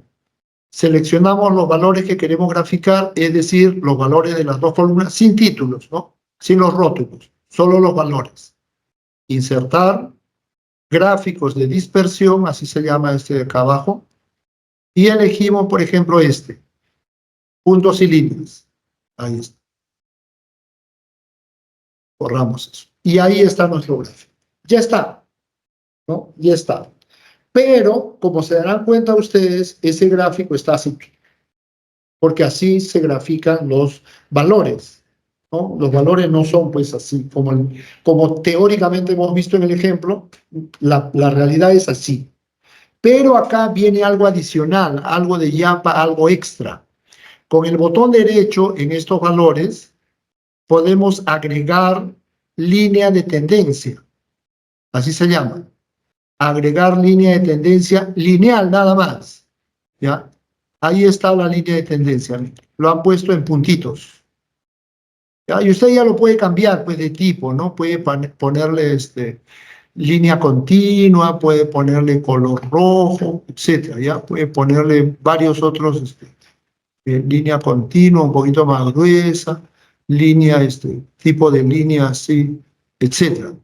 Seleccionamos los valores que queremos graficar, es decir, los valores de las dos columnas, sin títulos, ¿no? Sin los rótulos, solo los valores. Insertar, gráficos de dispersión, así se llama este de acá abajo, y elegimos, por ejemplo, puntos y líneas. Ahí está. Borramos eso. Y ahí está nuestro gráfico. Ya está, ¿no? Ya está. Pero, como se darán cuenta ustedes, ese gráfico está así, porque así se grafican los valores, ¿no? Los valores no son pues así, como teóricamente hemos visto en el ejemplo, la realidad es así. Pero acá viene algo adicional, algo de YAML, algo extra. Con el botón derecho en estos valores podemos agregar línea de tendencia, así se llama. Agregar línea de tendencia lineal nada más, ¿ya? Ahí está la línea de tendencia, lo han puesto en puntitos. ¿Ya? Y usted ya lo puede cambiar pues, de tipo, ¿no? Puede ponerle línea continua, puede ponerle color rojo, etcétera, ¿ya? Puede ponerle varios otros, línea continua, un poquito más gruesa, línea, tipo de línea así, etcétera.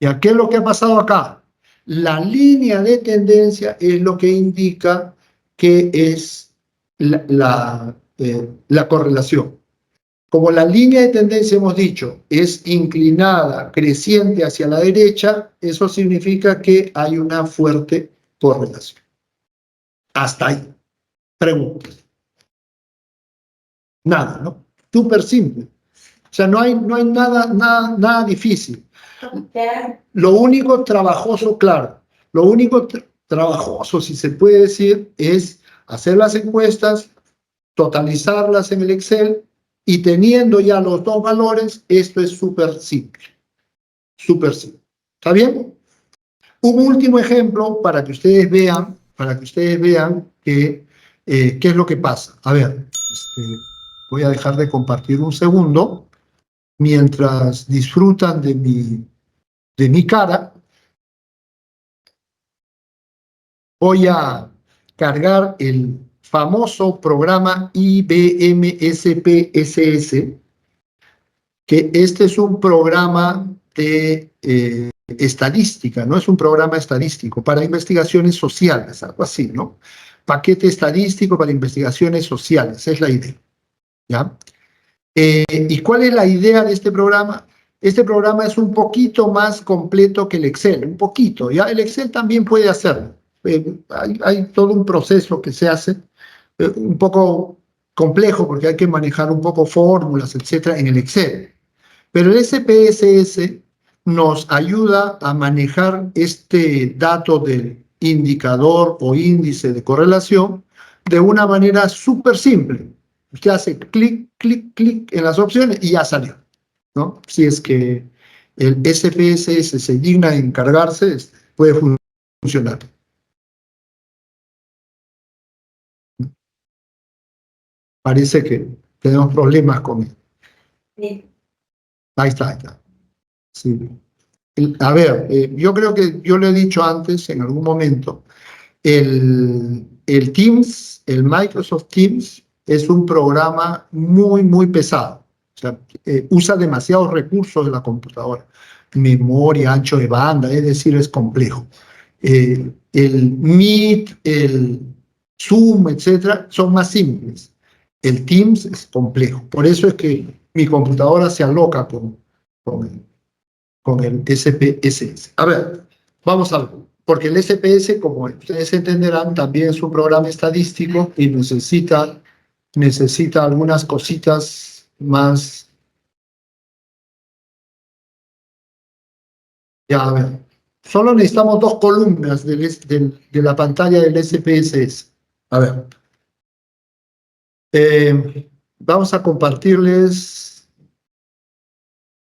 ¿Ya? ¿Qué es lo que ha pasado acá? La línea de tendencia es lo que indica que es la correlación. Como la línea de tendencia, hemos dicho, es inclinada, creciente hacia la derecha, eso significa que hay una fuerte correlación. Hasta ahí. Preguntas. Nada, ¿no? Súper simple. O sea, no hay nada difícil. Lo único trabajoso, claro, lo único trabajoso, si se puede decir, es hacer las encuestas, totalizarlas en el Excel y teniendo ya los dos valores, esto es súper simple. Súper simple. ¿Está bien? Un último ejemplo para que ustedes vean, qué es lo que pasa. A ver, voy a dejar de compartir un segundo mientras disfrutan de mi cara. Voy a cargar el famoso programa IBM SPSS, que este es un programa de estadística, no es un programa estadístico, para investigaciones sociales, algo así, ¿no? Paquete estadístico para investigaciones sociales, es la idea, ¿ya? ¿Y cuál es la idea de este programa? Este programa es un poquito más completo que el Excel, un poquito, ¿ya? El Excel también puede hacerlo. Hay todo un proceso que se hace, un poco complejo porque hay que manejar un poco fórmulas, etcétera, en el Excel. Pero el SPSS nos ayuda a manejar este dato del indicador o índice de correlación de una manera súper simple. Usted hace clic, clic, clic en las opciones y ya salió, ¿no? Si es que el SPSS se digna en encargarse, puede funcionar. Parece que tenemos problemas con él. Sí. Ahí está, ahí está. Sí. A ver, yo creo que yo lo he dicho antes en algún momento, el Teams, el Microsoft Teams, es un programa muy pesado. O sea, usa demasiados recursos de la computadora, memoria, ancho de banda, es decir, es complejo. El Meet, el Zoom, etcétera, son más simples. El Teams es complejo. Por eso es que mi computadora se aloca con el SPSS. A ver, vamos a ver, porque el SPS, como ustedes entenderán, también es un programa estadístico y necesita algunas cositas más. Ya, a ver, solo necesitamos dos columnas de la pantalla del SPSS. A ver, vamos a compartirles.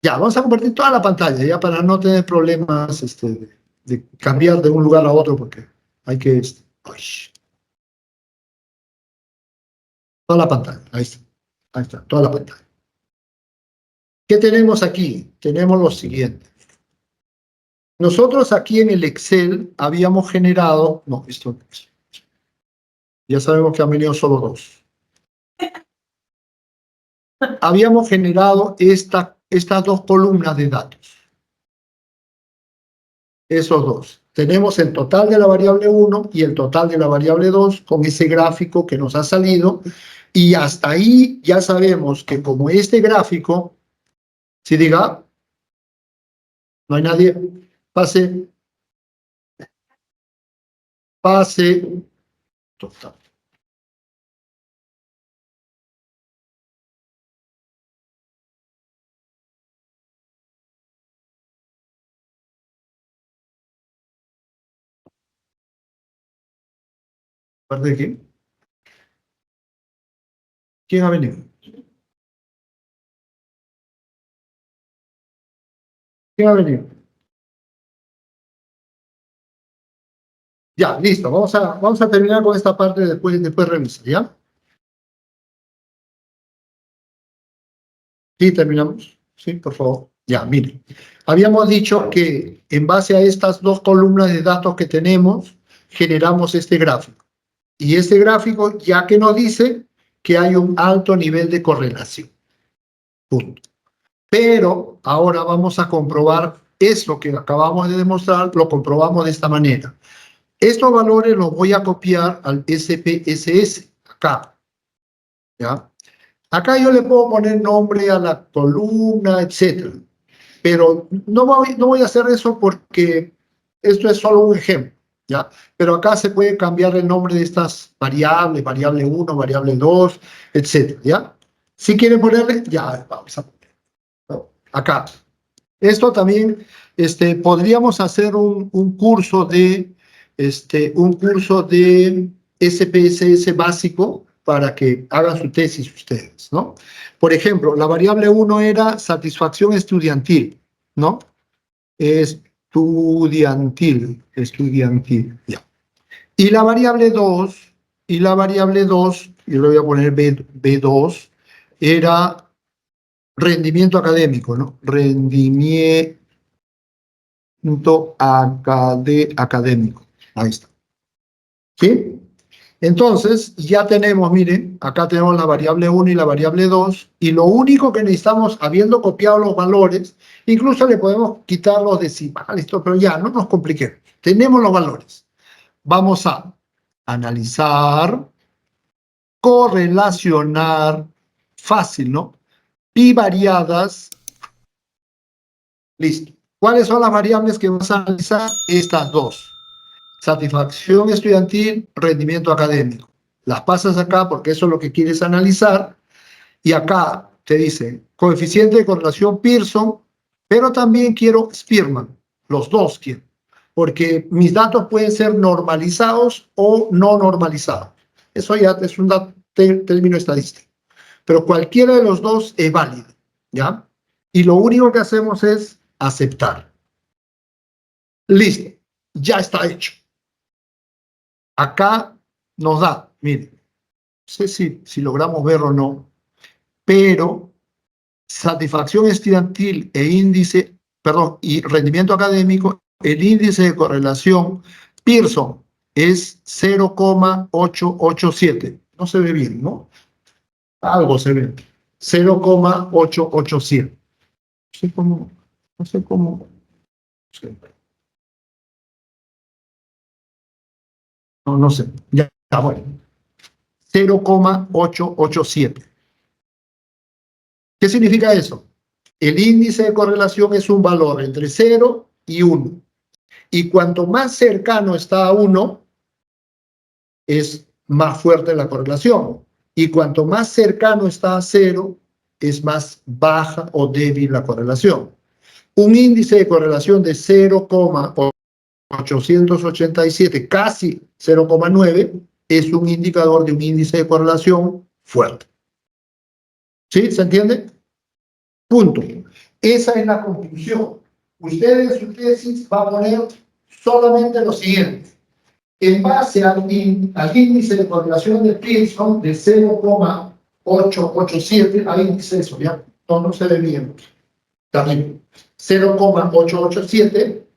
Ya, vamos a compartir toda la pantalla, ya para no tener problemas de cambiar de un lugar a otro, porque hay que... uy, toda la pantalla, ahí está, toda la pantalla. ¿Qué tenemos aquí? Tenemos lo siguiente. Nosotros aquí en el Excel habíamos generado, no, esto no es. Ya sabemos que han venido solo dos. Habíamos generado estas dos columnas de datos. Esos dos. Tenemos el total de la variable 1 y el total de la variable 2 con ese gráfico que nos ha salido. Y hasta ahí ya sabemos que como este gráfico, si diga, no hay nadie, pase, total. ¿Parte de quién? ¿Quién ha venido? ¿Quién ha venido? Ya, listo. Vamos a terminar con esta parte después revisar, ¿ya? Sí, terminamos. Sí, por favor. Ya, miren. Habíamos dicho que en base a estas dos columnas de datos que tenemos, generamos este gráfico. Y este gráfico ya que nos dice que hay un alto nivel de correlación. Punto. Pero ahora vamos a comprobar eso que acabamos de demostrar, lo comprobamos de esta manera. Estos valores los voy a copiar al SPSS, acá. ¿Ya? Acá yo le puedo poner nombre a la columna, etcétera. Pero no voy a hacer eso porque esto es solo un ejemplo, ¿ya? Pero acá se puede cambiar el nombre de estas variables, variable 1, variable 2, etcétera, ¿ya? Si quieren ponerle, ya, vamos a poner. Acá. Esto también, podríamos hacer un curso de SPSS básico para que hagan su tesis ustedes, ¿no? Por ejemplo, la variable 1 era satisfacción estudiantil, ¿no? Estudiantil, ya. Y la variable 2, yo le voy a poner B2, era rendimiento académico, ¿no? Rendimiento académico. Ahí está. ¿Sí? Entonces, ya tenemos, miren, acá tenemos la variable 1 y la variable 2, y lo único que necesitamos, habiendo copiado los valores, incluso le podemos quitar los decimales, pero ya, no nos compliquemos. Tenemos los valores. Vamos a analizar, correlacionar, fácil, ¿no? Bivariadas, listo. ¿Cuáles son las variables que vamos a analizar? Estas dos. Satisfacción estudiantil, rendimiento académico. Las pasas acá porque eso es lo que quieres analizar. Y acá te dice coeficiente de correlación Pearson, pero también quiero Spearman. Los dos quiero. Porque mis datos pueden ser normalizados o no normalizados. Eso ya es un término estadístico. Pero cualquiera de los dos es válido, ¿ya? Y lo único que hacemos es aceptar. Listo, ya está hecho. Acá nos da, miren, no sé si logramos ver o no, pero satisfacción estudiantil y rendimiento académico, el índice de correlación Pearson es 0,887. No se ve bien, ¿no? Algo se ve. 0,887. No sé cómo. No sé. Ya, bueno. 0,887. ¿Qué significa eso? El índice de correlación es un valor entre 0 y 1. Y cuanto más cercano está a 1, es más fuerte la correlación. Y cuanto más cercano está a 0, es más baja o débil la correlación. Un índice de correlación de 0,887, casi 0,9, es un indicador de un índice de correlación fuerte. ¿Sí? ¿Se entiende? Punto. Esa es la conclusión. Usted en su tesis va a poner solamente lo siguiente. En base al índice de correlación de Pearson de 0,887, hay índice de eso, ¿ya? No se ve bien. También 0,887,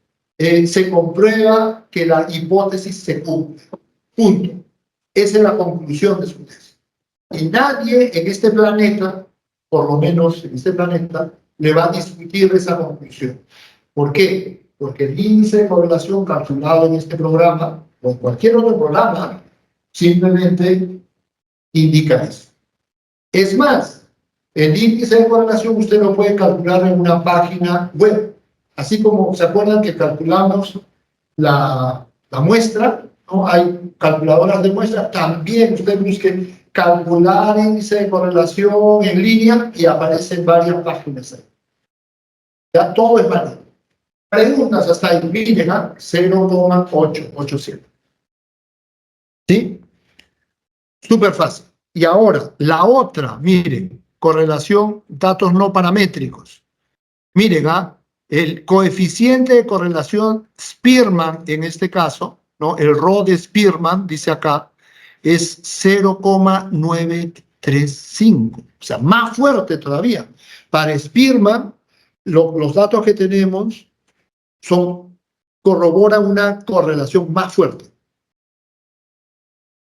se comprueba que la hipótesis se cumple. Punto. Esa es la conclusión de su tesis. Y nadie en este planeta, por lo menos en este planeta, le va a discutir esa conclusión. ¿Por qué? Porque el índice de correlación calculado en este programa, o en cualquier otro programa, simplemente indica eso. Es más, el índice de correlación usted lo puede calcular en una página web. Así como se acuerdan que calculamos la muestra, ¿no? Hay calculadoras de muestra, también usted busque calcular índice de correlación en línea y aparecen varias páginas ahí. Ya todo es válido. Preguntas hasta ahí, miren, 0,887. ¿Sí? Súper fácil. Y ahora, la otra, miren, correlación, datos no paramétricos. Miren, el coeficiente de correlación Spearman, en este caso, ¿no? El RO de Spearman, dice acá, es 0,935. O sea, más fuerte todavía. Para Spearman, los datos que tenemos corroboran una correlación más fuerte.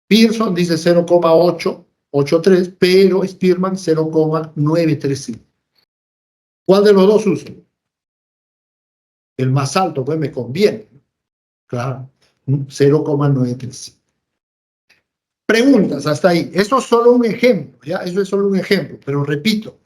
Pearson dice 0,883, pero Spearman 0,935. ¿Cuál de los dos uso? El más alto, pues me conviene. Claro, 0,935. Preguntas hasta ahí. Eso es solo un ejemplo, ¿ya? Eso es solo un ejemplo, pero repito,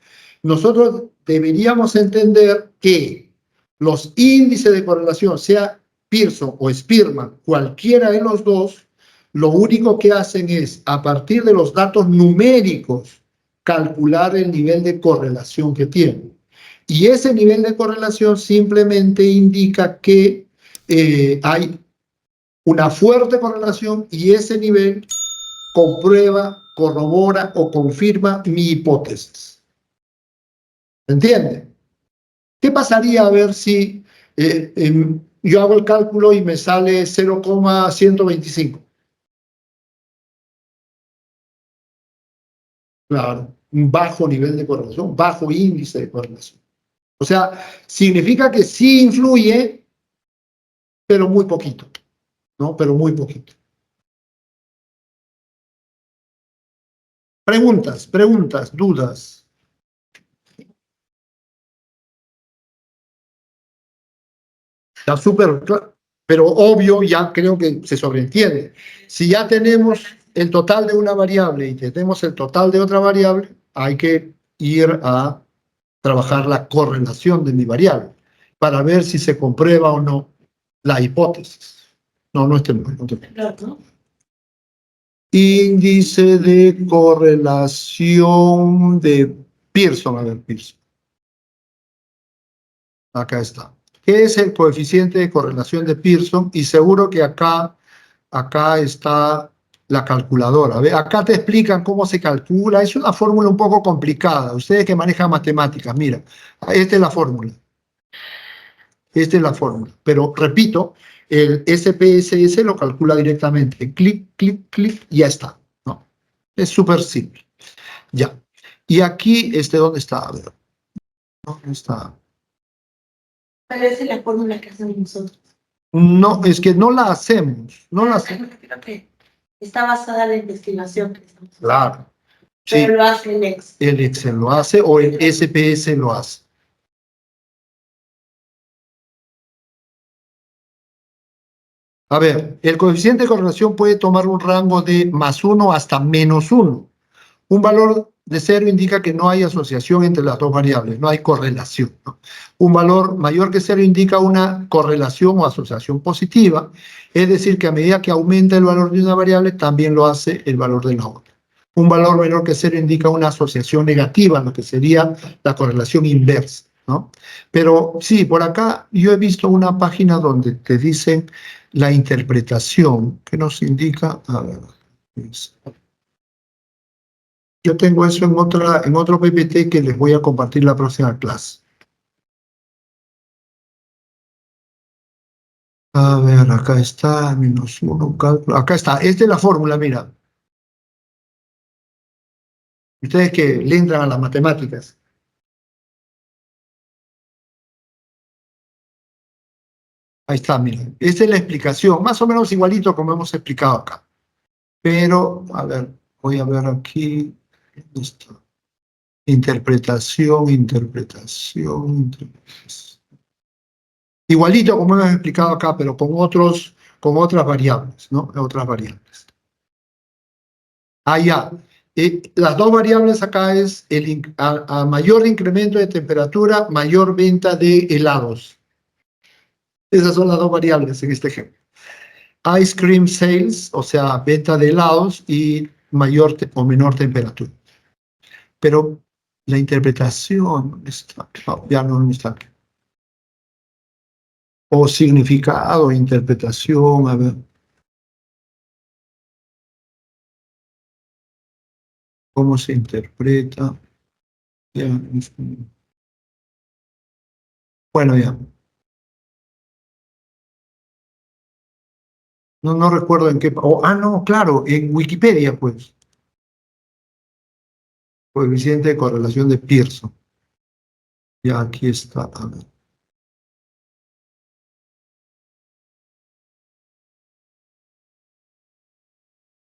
nosotros deberíamos entender que los índices de correlación, sea Pearson o Spearman, cualquiera de los dos, lo único que hacen es, a partir de los datos numéricos, calcular el nivel de correlación que tienen. Y ese nivel de correlación simplemente indica que hay una fuerte correlación y ese nivel comprueba, corrobora o confirma mi hipótesis. ¿Entiende? ¿Qué pasaría a ver si yo hago el cálculo y me sale 0,125? Claro, un bajo nivel de correlación, bajo índice de correlación. O sea, significa que sí influye, pero muy poquito, ¿no? Pero muy poquito. Preguntas, dudas. Está súper claro, pero obvio, ya creo que se sobreentiende. Si ya tenemos el total de una variable y tenemos el total de otra variable, hay que ir a trabajar la correlación de mi variable para ver si se comprueba o no la hipótesis. No este no. Índice de correlación de Pearson. A ver, Pearson. Acá está. ¿Qué es el coeficiente de correlación de Pearson? Y seguro que acá está la calculadora. ¿Ve? Acá te explican cómo se calcula. Es una fórmula un poco complicada. Ustedes que manejan matemáticas, mira, esta es la fórmula. Esta es la fórmula. Pero repito, el SPSS lo calcula directamente. Clic, clic, clic, y ya está. ¿No? Es súper simple. Ya. Y aquí, ¿dónde está? A ver. ¿Dónde está? ¿Cuál es la fórmula que hacemos nosotros? No, es que no la hacemos. No la hacemos. Creo que está basada en la investigación que estamos haciendo. Claro. Sí. Pero lo hace el Excel. El Excel lo hace o el SPS lo hace. A ver, el coeficiente de correlación puede tomar un rango de +1 hasta -1. Un valor de 0 indica que no hay asociación entre las dos variables, no hay correlación, ¿no? Un valor mayor que 0 indica una correlación o asociación positiva, es decir, que a medida que aumenta el valor de una variable, también lo hace el valor de la otra. Un valor menor que 0 indica una asociación negativa, lo que sería la correlación inversa, ¿no? Pero sí, por acá yo he visto una página donde te dicen la interpretación, que nos indica, a ver, yo tengo eso en otro PPT que les voy a compartir la próxima clase. A ver, acá está, -1, cálculo. Acá está, esta es la fórmula, mira. Ustedes que le entran a las matemáticas. Ahí está, miren. Esta es la explicación, más o menos igualito como hemos explicado acá. Pero, a ver, voy a ver aquí. Esto. Interpretación. Igualito como hemos explicado acá, pero con otras variables, ¿no? Otras variables. Ah, ya. Las dos variables acá es a mayor incremento de temperatura, mayor venta de helados. Esas son las dos variables en este ejemplo. Ice cream sales, o sea, venta de helados y mayor o menor temperatura. Pero la interpretación está, no, ya no está aquí. O significado, interpretación, a ver. ¿Cómo se interpreta? Ya. Bueno, ya. No recuerdo en qué. No, claro, en Wikipedia, pues. Coeficiente de correlación de Pearson. Ya aquí está. A ver.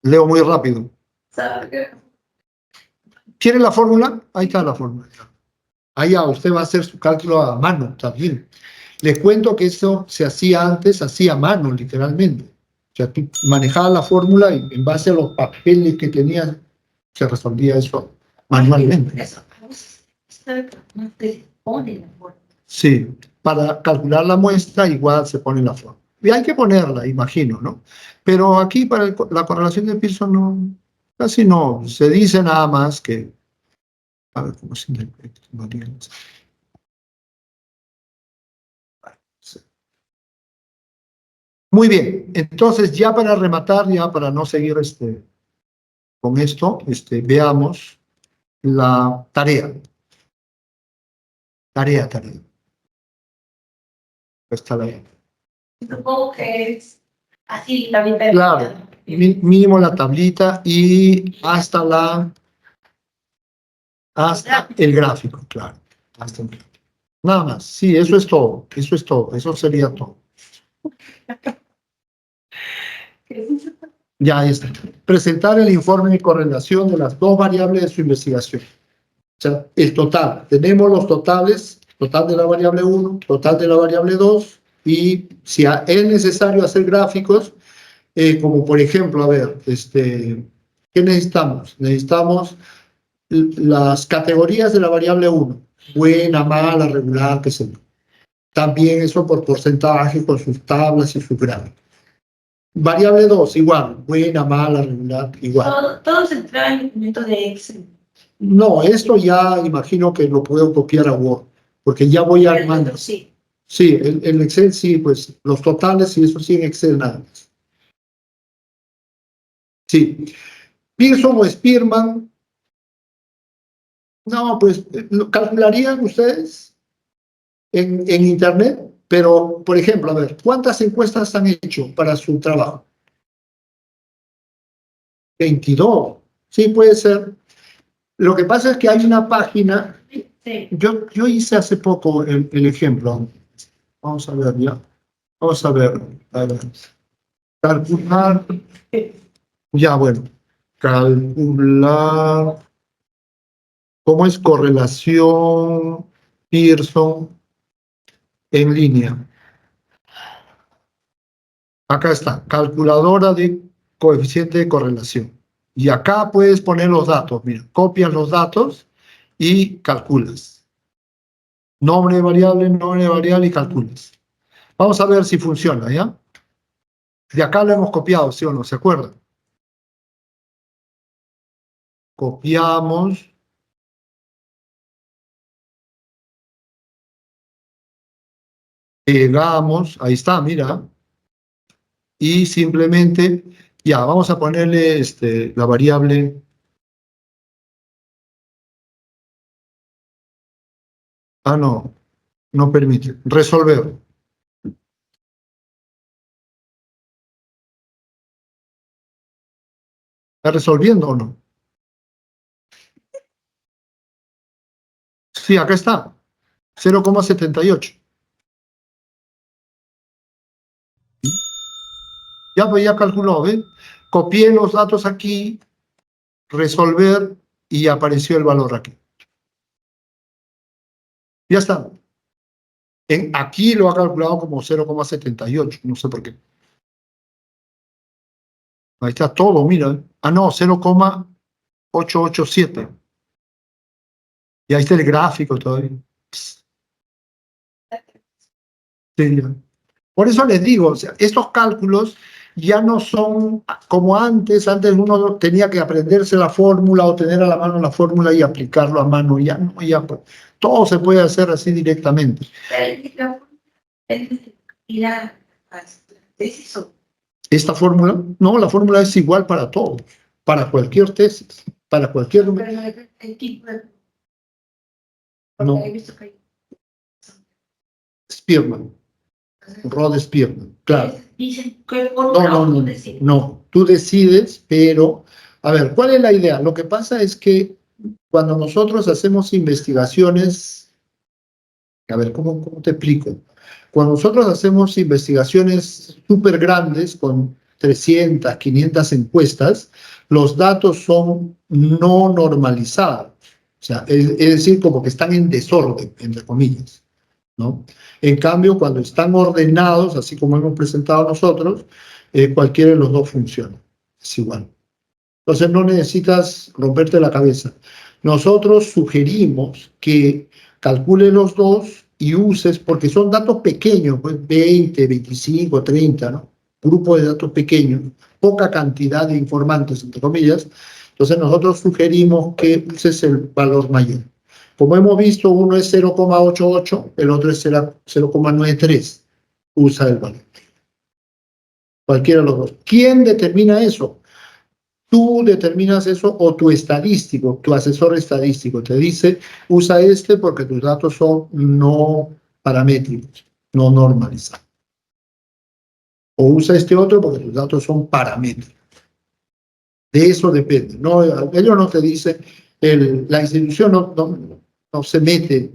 Leo muy rápido. ¿Quiere la fórmula? Ahí está la fórmula. Ahí ya usted va a hacer su cálculo a mano también. Les cuento que eso se hacía antes, hacía a mano, literalmente. O sea, tú manejabas la fórmula y en base a los papeles que tenías, se resolvía eso manualmente. Sí, para calcular la muestra igual se pone la fórmula. Y hay que ponerla, imagino, ¿no? Pero aquí para la correlación de Pearson no, casi no. Se dice nada más que... A ver cómo se interpreta. Muy bien, entonces ya para rematar, ya para no seguir con esto, veamos la tarea. Tarea. Está la... Supongo que es así la mitad. Claro, mínimo la tablita y hasta el gráfico, claro. Hasta el gráfico. Nada más, sí, eso es todo, eso sería todo. Ya ahí está. Presentar el informe de correlación de las dos variables de su investigación. O sea, el total. Tenemos los totales, total de la variable 1, total de la variable 2, y si es necesario hacer gráficos, como por ejemplo, a ver, ¿qué necesitamos? Necesitamos las categorías de la variable 1, buena, mala, regular, qué sé yo. También eso por porcentaje con sus tablas y sus gráficos. Variable 2, igual, buena, mala, regular, igual. Todo se trae en documentos de Excel. No, esto ya imagino que lo puedo copiar a Word, porque ya voy armando. Sí. Sí, el Excel sí, pues los totales y eso sí en Excel nada más. Sí. Pearson o Spearman. No, pues lo calcularían ustedes en Internet, pero, por ejemplo, a ver, ¿cuántas encuestas han hecho para su trabajo? 22. Sí, puede ser. Lo que pasa es que hay una página, Sí. yo hice hace poco el ejemplo. Vamos a ver ya. Vamos a ver. Calcular. Ya, bueno. Calcular. ¿Cómo es correlación Pearson en línea? Acá está. Calculadora de coeficiente de correlación. Y acá puedes poner los datos. Mira, copias los datos y calculas. Nombre de variable y calculas. Vamos a ver si funciona, ¿ya? De acá lo hemos copiado, ¿sí o no? ¿Se acuerdan? Copiamos. Pegamos. Ahí está, mira. Y simplemente, ya, vamos a ponerle la variable. No. No permite. Resolver. ¿Está resolviendo o no? Sí, acá está. 0,78. Ya, pues ya calculó, ¿ven? Copié los datos aquí, resolver, y apareció el valor aquí. Ya está. Aquí lo ha calculado como 0,78, no sé por qué. Ahí está todo, mira. No, 0,887. Y ahí está el gráfico todavía. Sí, ya. Por eso les digo, o sea, estos cálculos ya no son como antes. Antes uno tenía que aprenderse la fórmula o tener a la mano la fórmula y aplicarlo a mano. Ya no, ya pues, todo se puede hacer así directamente. ¿Esta fórmula? No, la fórmula es igual para todo, para cualquier tesis. para cualquier número. Pero no es el tipo de... No. Porque he visto que hay... Spearman, Rod Spearman, claro. Dicen que por No, no, tú decides, pero, a ver, ¿cuál es la idea? Lo que pasa es que cuando nosotros hacemos investigaciones, a ver, ¿cómo te explico? Cuando nosotros hacemos investigaciones súper grandes, con 300, 500 encuestas, los datos son no normalizados. O sea, es decir, como que están en desorden, entre comillas, ¿no? En cambio, cuando están ordenados, así como hemos presentado nosotros, cualquiera de los dos funciona. Es igual. Entonces no necesitas romperte la cabeza. Nosotros sugerimos que calcules los dos y uses, porque son datos pequeños, pues 20, 25, 30, ¿no? Grupo de datos pequeños, poca cantidad de informantes, entre comillas. Entonces nosotros sugerimos que uses el valor mayor. Como hemos visto, uno es 0,88, el otro es 0,93. Usa el valor. Cualquiera de los dos. ¿Quién determina eso? Tú determinas eso o tu estadístico, tu asesor estadístico te dice, usa este porque tus datos son no paramétricos, no normalizados. O usa este otro porque tus datos son paramétricos. De eso depende. No, ellos no te dicen, la institución no se mete.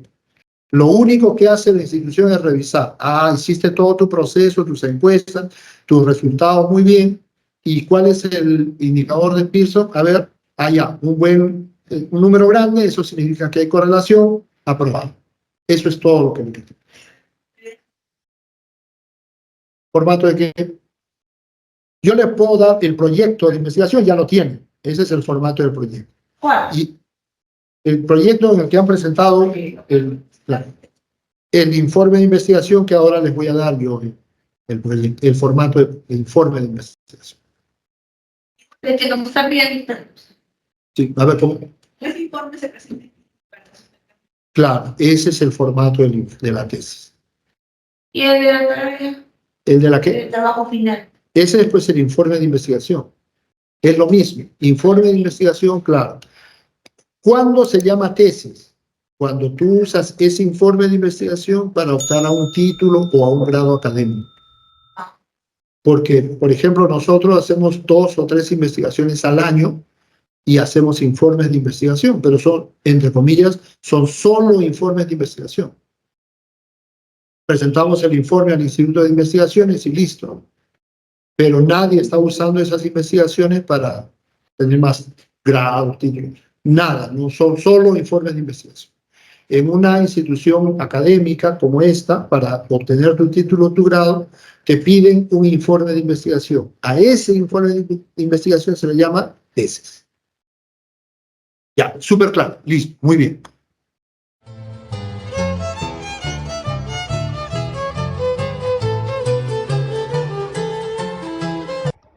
Lo único que hace la institución es revisar. Hiciste todo tu proceso, tus encuestas, tus resultados muy bien. ¿Y cuál es el indicador de Pearson? A ver, ya, un número grande, eso significa que hay correlación, aprobado. Eso es todo lo que necesito. ¿Formato de qué? Yo le puedo dar el proyecto de investigación, ya lo tiene. Ese es el formato del proyecto. ¿Cuál? Y el proyecto en el que han presentado el informe de investigación que ahora les voy a dar yo, el formato del informe de investigación. De que nos están viendo. Sí, a ver, ¿cómo? Ese informe se presenta. Claro, ese es el formato de la tesis. ¿Y el de la... ¿El de la qué? El trabajo final? Ese después es el informe de investigación. Es lo mismo. Informe de investigación, claro. ¿Cuándo se llama tesis? Cuando tú usas ese informe de investigación para optar a un título o a un grado académico. Porque, por ejemplo, nosotros hacemos 2 o 3 investigaciones al año y hacemos informes de investigación, pero son, entre comillas, son solo informes de investigación. Presentamos el informe al Instituto de Investigaciones y listo. Pero nadie está usando esas investigaciones para tener más grados, títulos. Nada, no son solo informes de investigación. En una institución académica como esta, para obtener tu título o tu grado, te piden un informe de investigación. A ese informe de investigación se le llama tesis. Ya, súper claro, listo, muy bien.